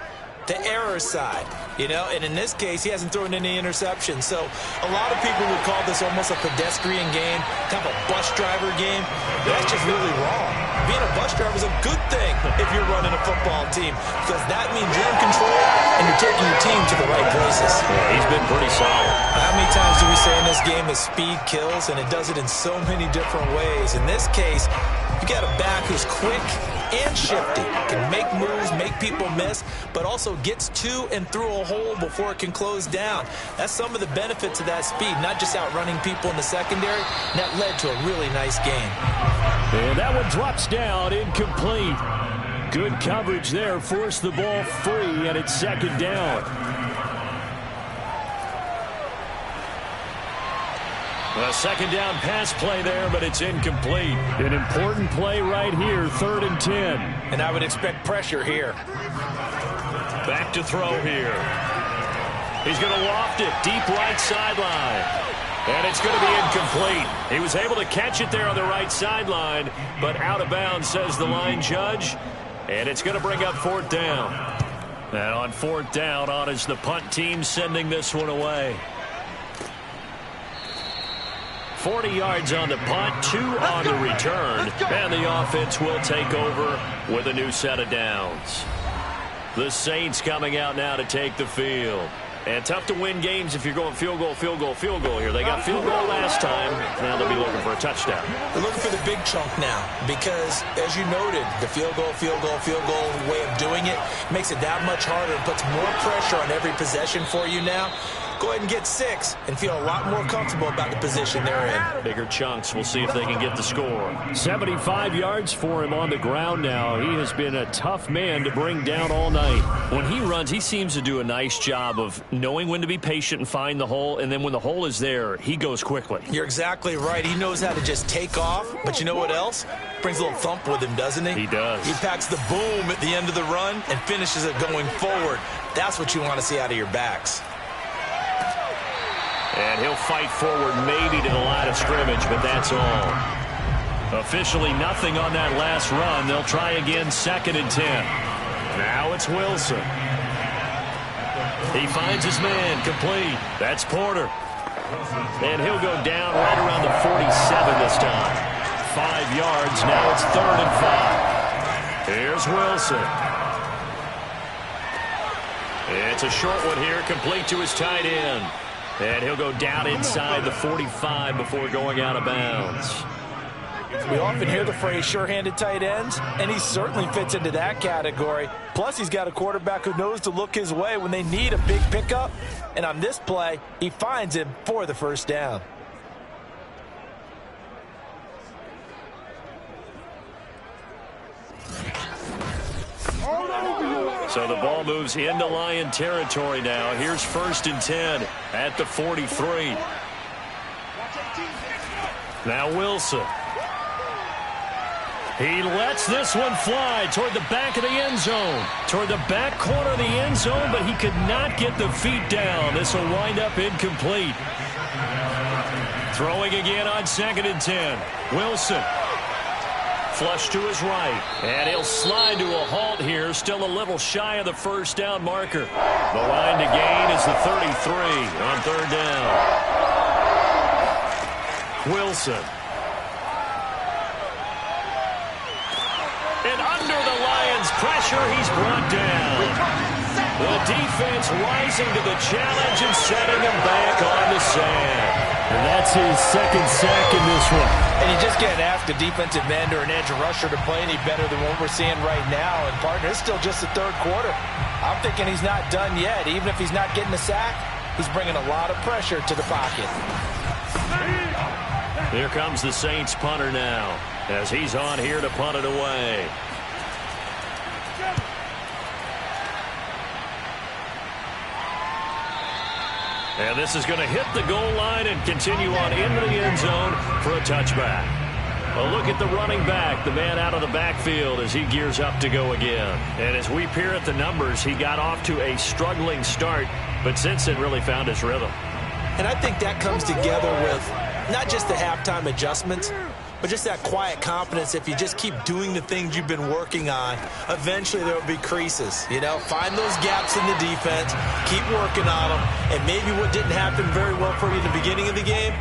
the error side, you know, and in this case, he hasn't thrown any interceptions. So a lot of people would call this almost a pedestrian game, kind of a bus driver game. That's just really wrong. Being a bus driver is a good thing if you're running a football team, because that means you're in control and you're taking your team to the right places. Yeah, he's been pretty solid. How many times do we say in this game that speed kills, and it does it in so many different ways? In this case, you got a back who's quick and shifty, can make moves, make people miss, but also gets to and through a hole before it can close down. That's some of the benefits of that speed, not just outrunning people in the secondary. That led to a really nice game. And that one drops down, incomplete. Good coverage there, forced the ball free, and it's second down. A second down pass play there, but it's incomplete. An important play right here, 3rd and 10. And I would expect pressure here. Back to throw here. He's going to loft it, deep right sideline. And it's going to be incomplete. He was able to catch it there on the right sideline, but out of bounds, says the line judge. And it's going to bring up 4th down. And on 4th down, on is the punt team sending this one away. 40 yards on the punt, 2 on the return. And the offense will take over with a new set of downs. The Saints coming out now to take the field. And tough to win games if you're going field goal, field goal, field goal here. They got field goal last time. Now they'll be looking for a touchdown. They're looking for the big chunk now because, as you noted, the field goal way of doing it makes it that much harder and puts more pressure on every possession for you now. Go ahead and get 6 and feel a lot more comfortable about the position they're in. Bigger chunks. We'll see if they can get the score. 75 yards for him on the ground now. He has been a tough man to bring down all night. When he runs, he seems to do a nice job of knowing when to be patient and find the hole, and then when the hole is there, he goes quickly. You're exactly right. He knows how to just take off, but you know what else? Brings a little thump with him, doesn't he? He does. He packs the boom at the end of the run and finishes it going forward. That's what you want to see out of your backs. And he'll fight forward maybe to the line of scrimmage, but that's all. Officially nothing on that last run. They'll try again, 2nd and 10. Now it's Wilson. He finds his man, complete. That's Porter. And he'll go down right around the 47 this time. 5 yards, now it's 3rd and 5. Here's Wilson. It's a short one here, complete to his tight end. And he'll go down inside the 45 before going out of bounds. We often hear the phrase sure-handed tight ends, and he certainly fits into that category. Plus, he's got a quarterback who knows to look his way when they need a big pickup. And on this play, he finds him for the 1st down. So the ball moves into Lion territory now. Here's 1st and 10 at the 43. Now Wilson. He lets this one fly toward the back of the end zone. Toward the back corner of the end zone, but he could not get the feet down. This will wind up incomplete. Throwing again on 2nd and 10. Wilson. Flush to his right, and he'll slide to a halt here, still a little shy of the 1st down marker. The line to gain is the 33 on 3rd down. Wilson. And under the Lions' pressure, he's brought down. The defense rising to the challenge and setting him back on the sand. And that's his 2nd sack in this one. And you just can't ask a defensive end or an edge rusher to play any better than what we're seeing right now. And, partner, it's still just the 3rd quarter. I'm thinking he's not done yet. Even if he's not getting a sack, he's bringing a lot of pressure to the pocket. Here comes the Saints punter now as he's on here to punt it away. And this is going to hit the goal line and continue on into the end zone for a touchback. A look at the running back, the man out of the backfield as he gears up to go again. And as we peer at the numbers, he got off to a struggling start, but since then really found his rhythm. And I think that comes together with not just the halftime adjustments, but just that quiet confidence. If you just keep doing the things you've been working on, eventually there will be creases. You know, find those gaps in the defense, keep working on them, and maybe what didn't happen very well for you in the beginning of the game,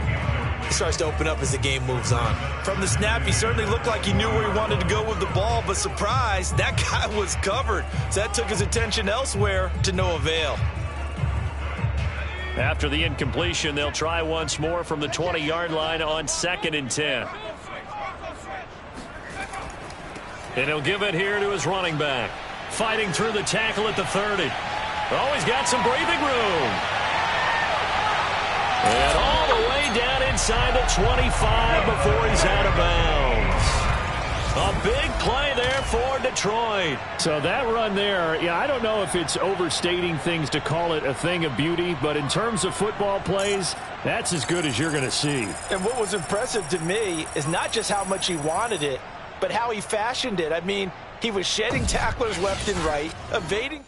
it starts to open up as the game moves on. From the snap, he certainly looked like he knew where he wanted to go with the ball, but surprise, that guy was covered. So that took his attention elsewhere to no avail. After the incompletion, they'll try once more from the 20-yard line on 2nd and 10. And he'll give it here to his running back. Fighting through the tackle at the 30. Oh, he's got some breathing room. And all the way down inside the 25 before he's out of bounds. A big play there for Detroit. So that run there, yeah, I don't know if it's overstating things to call it a thing of beauty, but in terms of football plays, that's as good as you're going to see. And what was impressive to me is not just how much he wanted it, but how he fashioned it. I mean, he was shedding tacklers left and right, evading.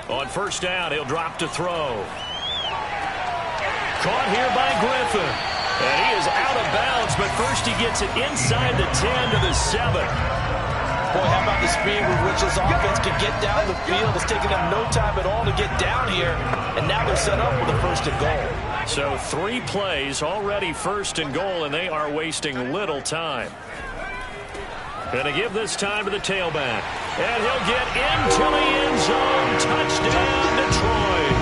On first down, he'll drop to throw. Caught here by Griffin. And he is out of bounds, but first he gets it inside the 10 to the 7. Boy, how about the speed with which this offense can get down the field? It's taken them no time at all to get down here, and now they're set up with a first and goal. So 3 plays already first and goal, and they are wasting little time. Going to give this time to the tailback. And he'll get into the end zone. Touchdown, Detroit.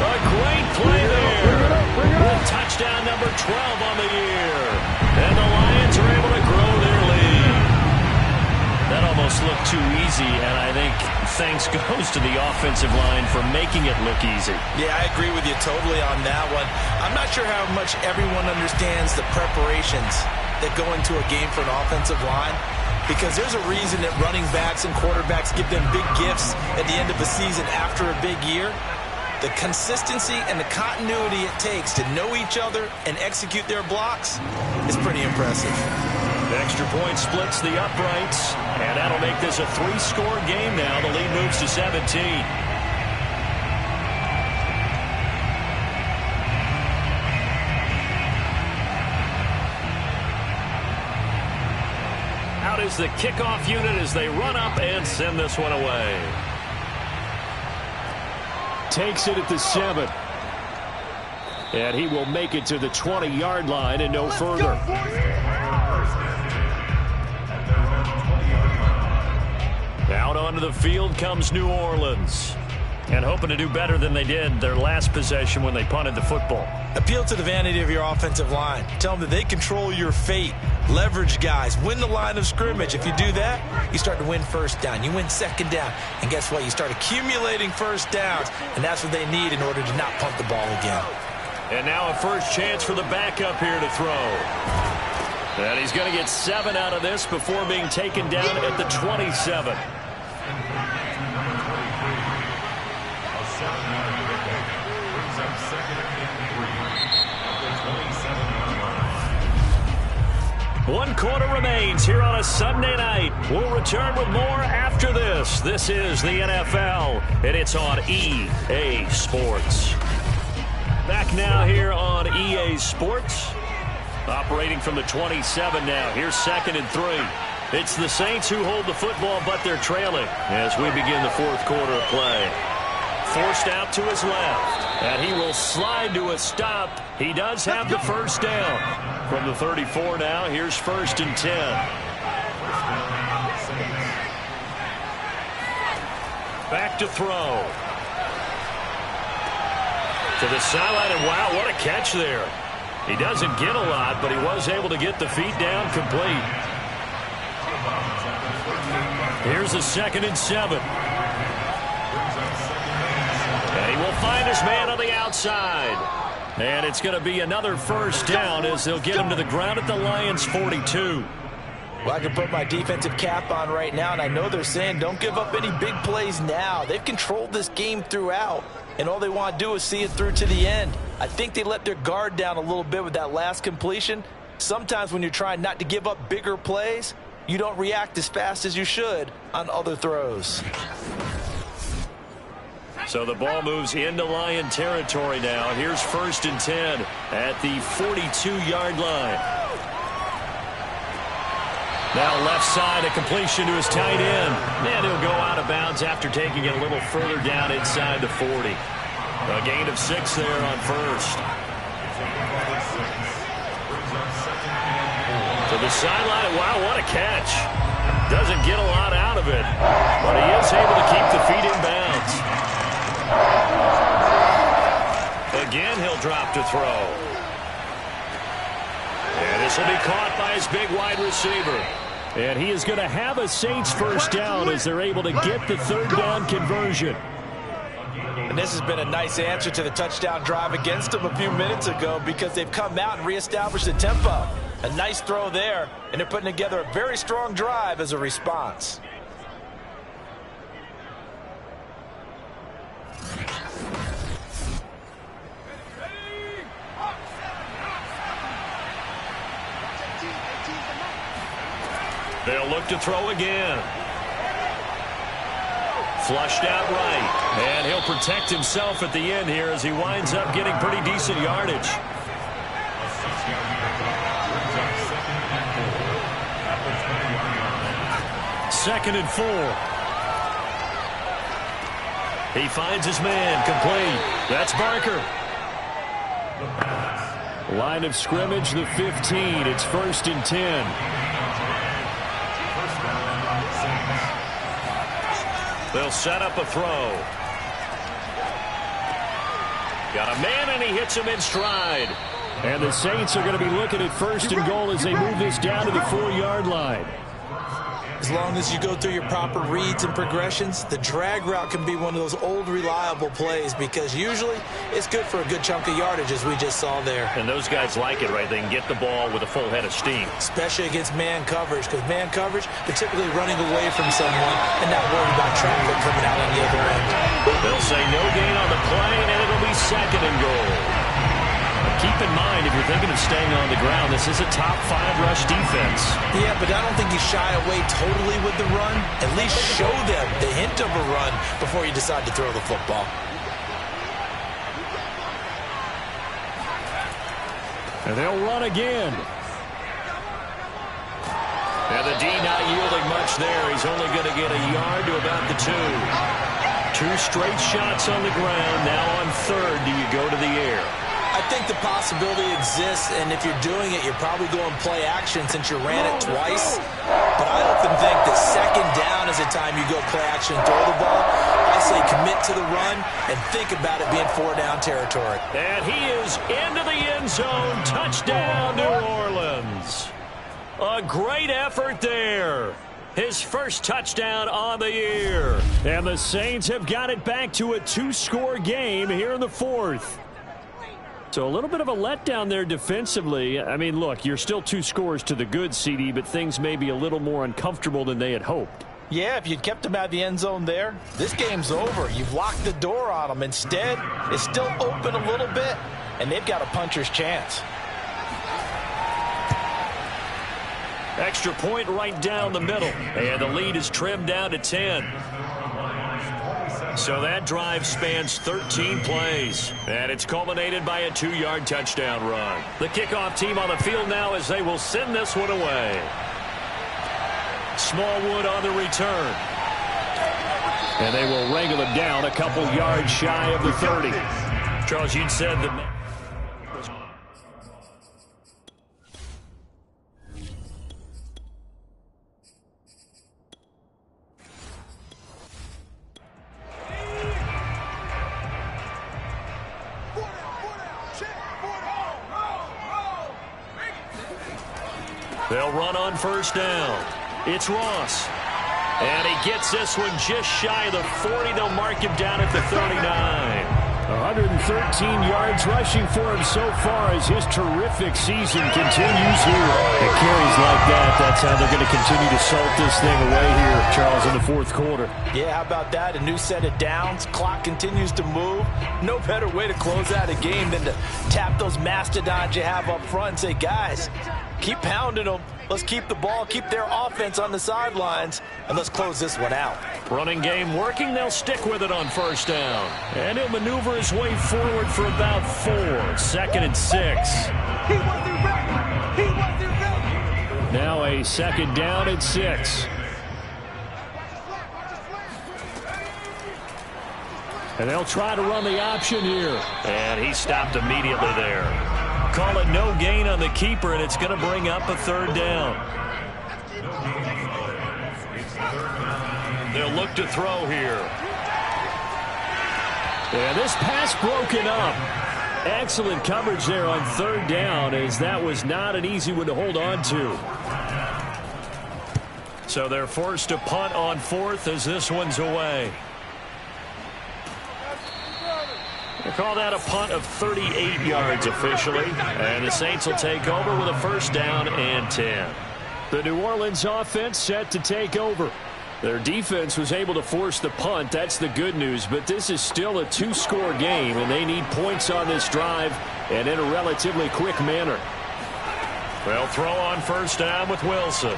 A great play there. With touchdown number 12 on the year. And the Lions are able to grow their lead. That almost looked too easy, and I think thanks goes to the offensive line for making it look easy. Yeah, I agree with you totally on that one. I'm not sure how much everyone understands the preparations that go into a game for an offensive line, because there's a reason that running backs and quarterbacks give them big gifts at the end of a season after a big year. The consistency and the continuity it takes to know each other and execute their blocks is pretty impressive. The extra point splits the uprights, and that'll make this a 3-score game now. The lead moves to 17. Out is the kickoff unit as they run up and send this one away. Takes it at the 7. And he will make it to the 20-yard line and no further. Out onto the field comes New Orleans. And hoping to do better than they did their last possession when they punted the football. Appeal to the vanity of your offensive line. Tell them that they control your fate. Leverage guys. Win the line of scrimmage. If you do that, you start to win first down. You win second down. And guess what? You start accumulating first downs. And that's what they need in order to not punt the ball again. And now a first chance for the backup here to throw. And he's going to get 7 out of this before being taken down at the 27. One quarter remains here on a Sunday night. We'll return with more after this. This is the NFL, and it's on EA Sports. Back now here on EA Sports. Operating from the 27 now. Here's 2nd and 3. It's the Saints who hold the football, but they're trailing as we begin the 4th quarter of play. Forced out to his left. And he will slide to a stop. He does have the first down. From the 34 now, here's 1st and 10. Back to throw. To the sideline, and wow, what a catch there. He doesn't get a lot, but he was able to get the feet down complete. Here's a 2nd and 7. And he will find his man on the outside. And it's going to be another first down as they'll get him to the ground at the Lions' 42. Well, I can put my defensive cap on right now, and I know they're saying don't give up any big plays now. They've controlled this game throughout, and all they want to do is see it through to the end. I think they let their guard down a little bit with that last completion. Sometimes when you're trying not to give up bigger plays, you don't react as fast as you should on other throws. So the ball moves into Lion territory now. Here's 1st and 10 at the 42-yard line. Now left side, a completion to his tight end. And he'll go out of bounds after taking it a little further down inside the 40. A gain of 6 there on first. To the sideline. Wow, what a catch. Doesn't get a lot out of it, but he is able to keep the feet in bounds. again, he'll drop to throw. And this will be caught by his big wide receiver. And he is going to have a Saints first down as they're able to get the third down conversion. And this has been a nice answer to the touchdown drive against them a few minutes ago because they've come out and reestablished the tempo. A nice throw there, and they're putting together a very strong drive as a response. They'll look to throw again. Flushed out right. And he'll protect himself at the end here as he winds up getting pretty decent yardage. Second and 4. He finds his man, complete. That's Barker. Line of scrimmage, the 15. It's 1st and 10. They'll set up a throw. Got a man, and he hits him in stride. And the Saints are going to be looking at 1st and goal as they move this down to the 4-yard line. As long as you go through your proper reads and progressions, the drag route can be one of those old reliable plays because usually it's good for a good chunk of yardage as we just saw there. And those guys like it, right? They can get the ball with a full head of steam. Especially against man coverage because man coverage, they're typically running away from someone and not worried about traffic coming out on the other end. They'll say no gain on the play, and it'll be 2nd and goal. Keep in mind, if you're thinking of staying on the ground, this is a top 5 rush defense. Yeah, but I don't think you shy away totally with the run. At least show them the hint of a run before you decide to throw the football. And they'll run again. And the D not yielding much there. He's only going to get a yard to about the 2. 2 straight shots on the ground. Now on 3rd, do you go to the air? I think the possibility exists, and if you're doing it, you're probably going play action since you ran it twice. But I often think that 2nd down is the time you go play action and throw the ball. I say commit to the run and think about it being 4-down territory. And he is into the end zone. Touchdown, New Orleans. A great effort there. His first touchdown on the year. And the Saints have got it back to a 2-score game here in the 4th. So a little bit of a letdown there defensively. I mean, look, you're still 2 scores to the good, CD, but things may be a little more uncomfortable than they had hoped. Yeah, if you'd kept them out of the end zone there, this game's over. You've locked the door on them. Instead, it's still open a little bit, and they've got a puncher's chance. Extra point right down the middle. And the lead is trimmed down to 10. So that drive spans 13 plays. And it's culminated by a 2-yard touchdown run. The kickoff team on the field now as they will send this one away. Smallwood on the return. And they will wrangle him down a couple yards shy of the 30. Charles, you'd said that. They'll run on 1st down. It's Ross. And he gets this one just shy of the 40. They'll mark him down at the 39. 113 yards rushing for him so far as his terrific season continues here. The carries like that, that's how they're going to continue to salt this thing away here, Charles, in the 4th quarter. Yeah, how about that? A new set of downs. Clock continues to move. No better way to close out a game than to tap those mastodons you have up front and say, guys, keep pounding them. Let's keep the ball, keep their offense on the sidelines, and let's close this one out. Running game working. They'll stick with it on 1st down. And he'll maneuver his way forward for about 4. 2nd and 6. He wasn't ready. He wasn't ready. Now a 2nd down and 6. And they'll try to run the option here. And he stopped immediately there. Call it no gain on the keeper, and it's going to bring up a 3rd down. They'll look to throw here. And this pass broken up. Excellent coverage there on third down, as that was not an easy one to hold on to. So they're forced to punt on fourth as this one's away. They call that a punt of 38 yards officially. And the Saints will take over with a first down and 10. The New Orleans offense set to take over. Their defense was able to force the punt. That's the good news. But this is still a two-score game, and they need points on this drive and in a relatively quick manner. They'll throw on first down with Wilson.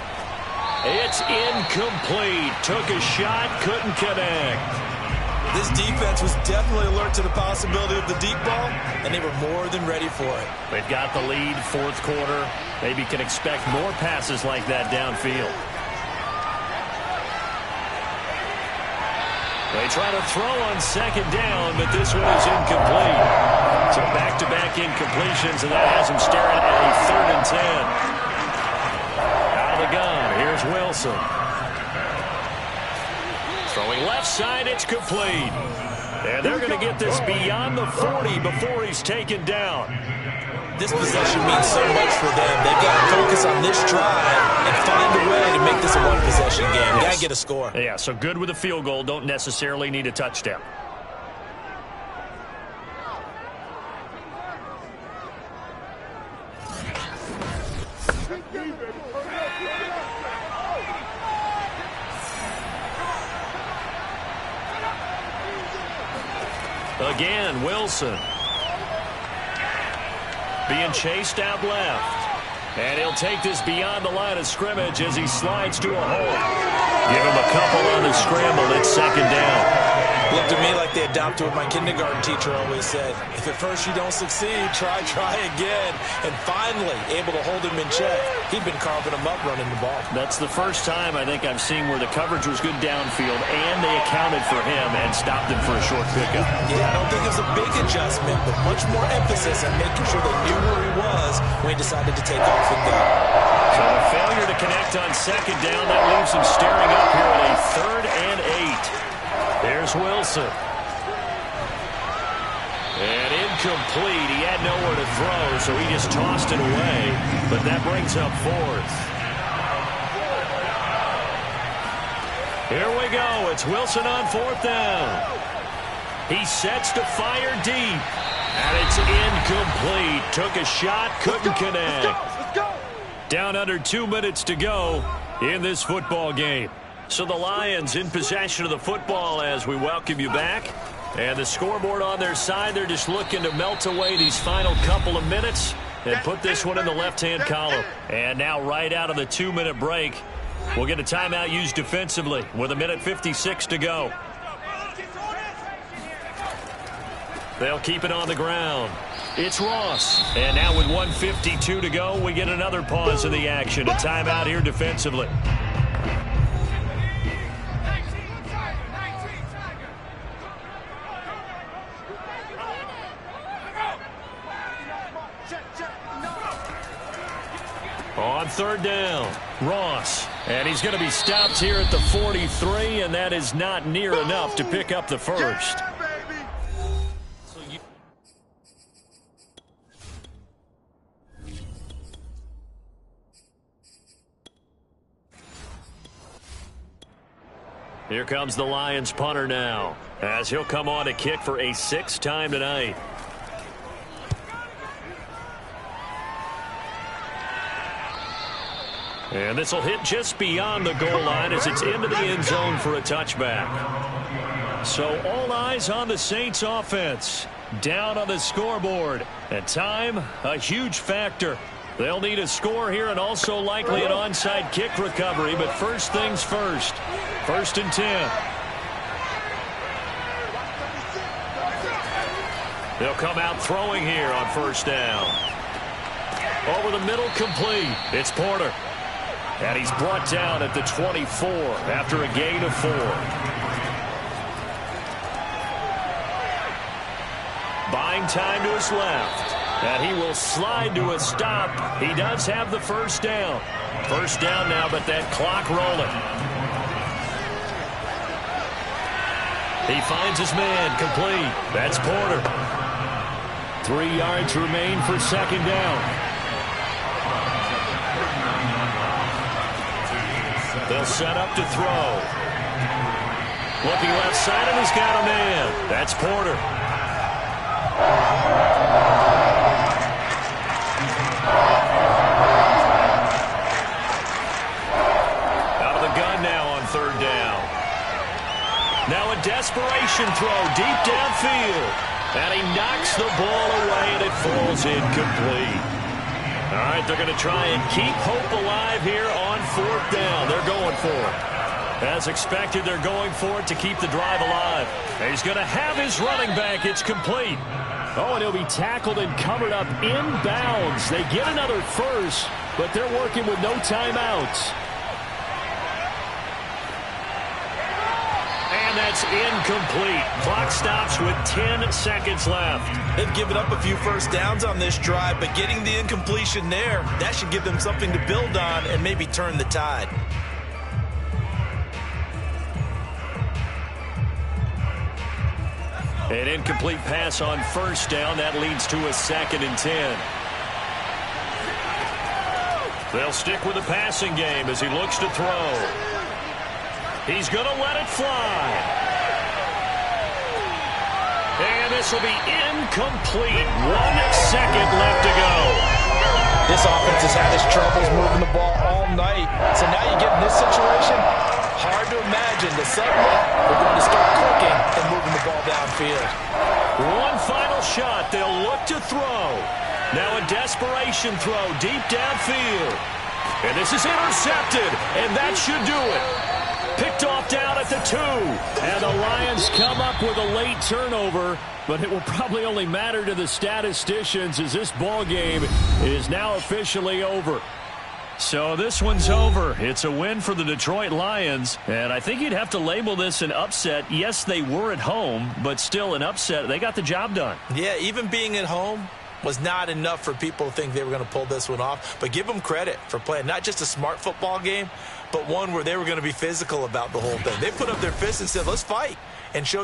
It's incomplete. Took a shot, couldn't connect. This defense was definitely alert to the possibility of the deep ball, and they were more than ready for it. They've got the lead, fourth quarter. Maybe can expect more passes like that downfield. They try to throw on second down, but this one is incomplete. So back-to-back incompletions, and that has them staring at a 3rd and 10. Out of the gun, here's Wilson. Throwing left side, it's complete. And they're going to get this beyond the 40 before he's taken down. This possession means so much for them. They've got to focus on this drive and find a way to make this a one-possession game. Yes. Got to get a score. Yeah, so good with a field goal. Don't necessarily need a touchdown. Again, Wilson. Being chased out left. And he'll take this beyond the line of scrimmage as he slides to a hole. Give him a couple on the scramble. It's second down. Looked to me like they adopted what my kindergarten teacher always said. If at first you don't succeed, try again. And finally, able to hold him in check. He'd been carving him up running the ball. That's the first time I think I've seen where the coverage was good downfield and they accounted for him and stopped him for a short pickup. Yeah, I don't think it was a big adjustment, but much more emphasis on making sure they knew where he was when he decided to take off and go. So a failure to connect on second down, that leaves him staring up here at a 3rd and 8. There's Wilson. And incomplete. He had nowhere to throw, so he just tossed it away. But that brings up 4th. Here we go. It's Wilson on 4th down. He sets to fire deep. And it's incomplete. Took a shot, couldn't connect. Let's go. Down under 2 minutes to go in this football game. So the Lions in possession of the football as we welcome you back. And the scoreboard on their side, they're just looking to melt away these final couple of minutes and put this one in the left-hand column. And now right out of the 2-minute break, we'll get a timeout used defensively with 1:56 to go. They'll keep it on the ground. It's Ross. And now with 1:52 to go, we get another pause in the action. A timeout here defensively. On 3rd down, Ross. And he's going to be stopped here at the 43, and that is not near enough to pick up the first. Here comes the Lions punter now, as he'll come on to kick for a 6th time tonight. And this will hit just beyond the goal line as it's into the end zone for a touchback. So all eyes on the Saints offense. Down on the scoreboard. And time, a huge factor. They'll need a score here and also likely an onside kick recovery. But first things first. 1st and 10. They'll come out throwing here on first down. Over the middle, complete. It's Porter. And he's brought down at the 24 after a gain of 4. Buying time to his left. And he will slide to a stop. He does have the first down. First down now, but that clock rolling. He finds his man complete. That's Porter. 3 yards remain for second down. They'll set up to throw. Looking left side, and he's got a man. That's Porter. Out of the gun now on third down. Now a desperation throw deep downfield. And he knocks the ball away, and it falls incomplete. All right, they're going to try and keep hope alive here on fourth down. They're going for it. As expected, they're going for it to keep the drive alive. He's going to have his running back. It's complete. Oh, and he'll be tackled and covered up inbounds. They get another first, but they're working with no timeouts. And that's incomplete. Clock stops with 10 seconds left. They've given up a few first downs on this drive, but getting the incompletion there, that should give them something to build on and maybe turn the tide. An incomplete pass on first down. That leads to a 2nd and 10. They'll stick with the passing game as he looks to throw. He's going to let it fly. And this will be incomplete. 1 second left to go. This offense has had its troubles moving the ball all night. So now you get in this situation, hard to imagine that suddenly we're going to start clicking and moving the ball downfield. One final shot. They'll look to throw. Now a desperation throw deep downfield. And this is intercepted. And that should do it. Picked off down at the 2. And the Lions come up with a late turnover, but it will probably only matter to the statisticians as this ball game is now officially over. So this one's over. It's a win for the Detroit Lions, and I think you'd have to label this an upset. Yes, they were at home, but still an upset. They got the job done. Yeah, even being at home was not enough for people to think they were going to pull this one off. But give them credit for playing not just a smart football game, but one where they were going to be physical about the whole thing. They put up their fists and said, let's fight, and showed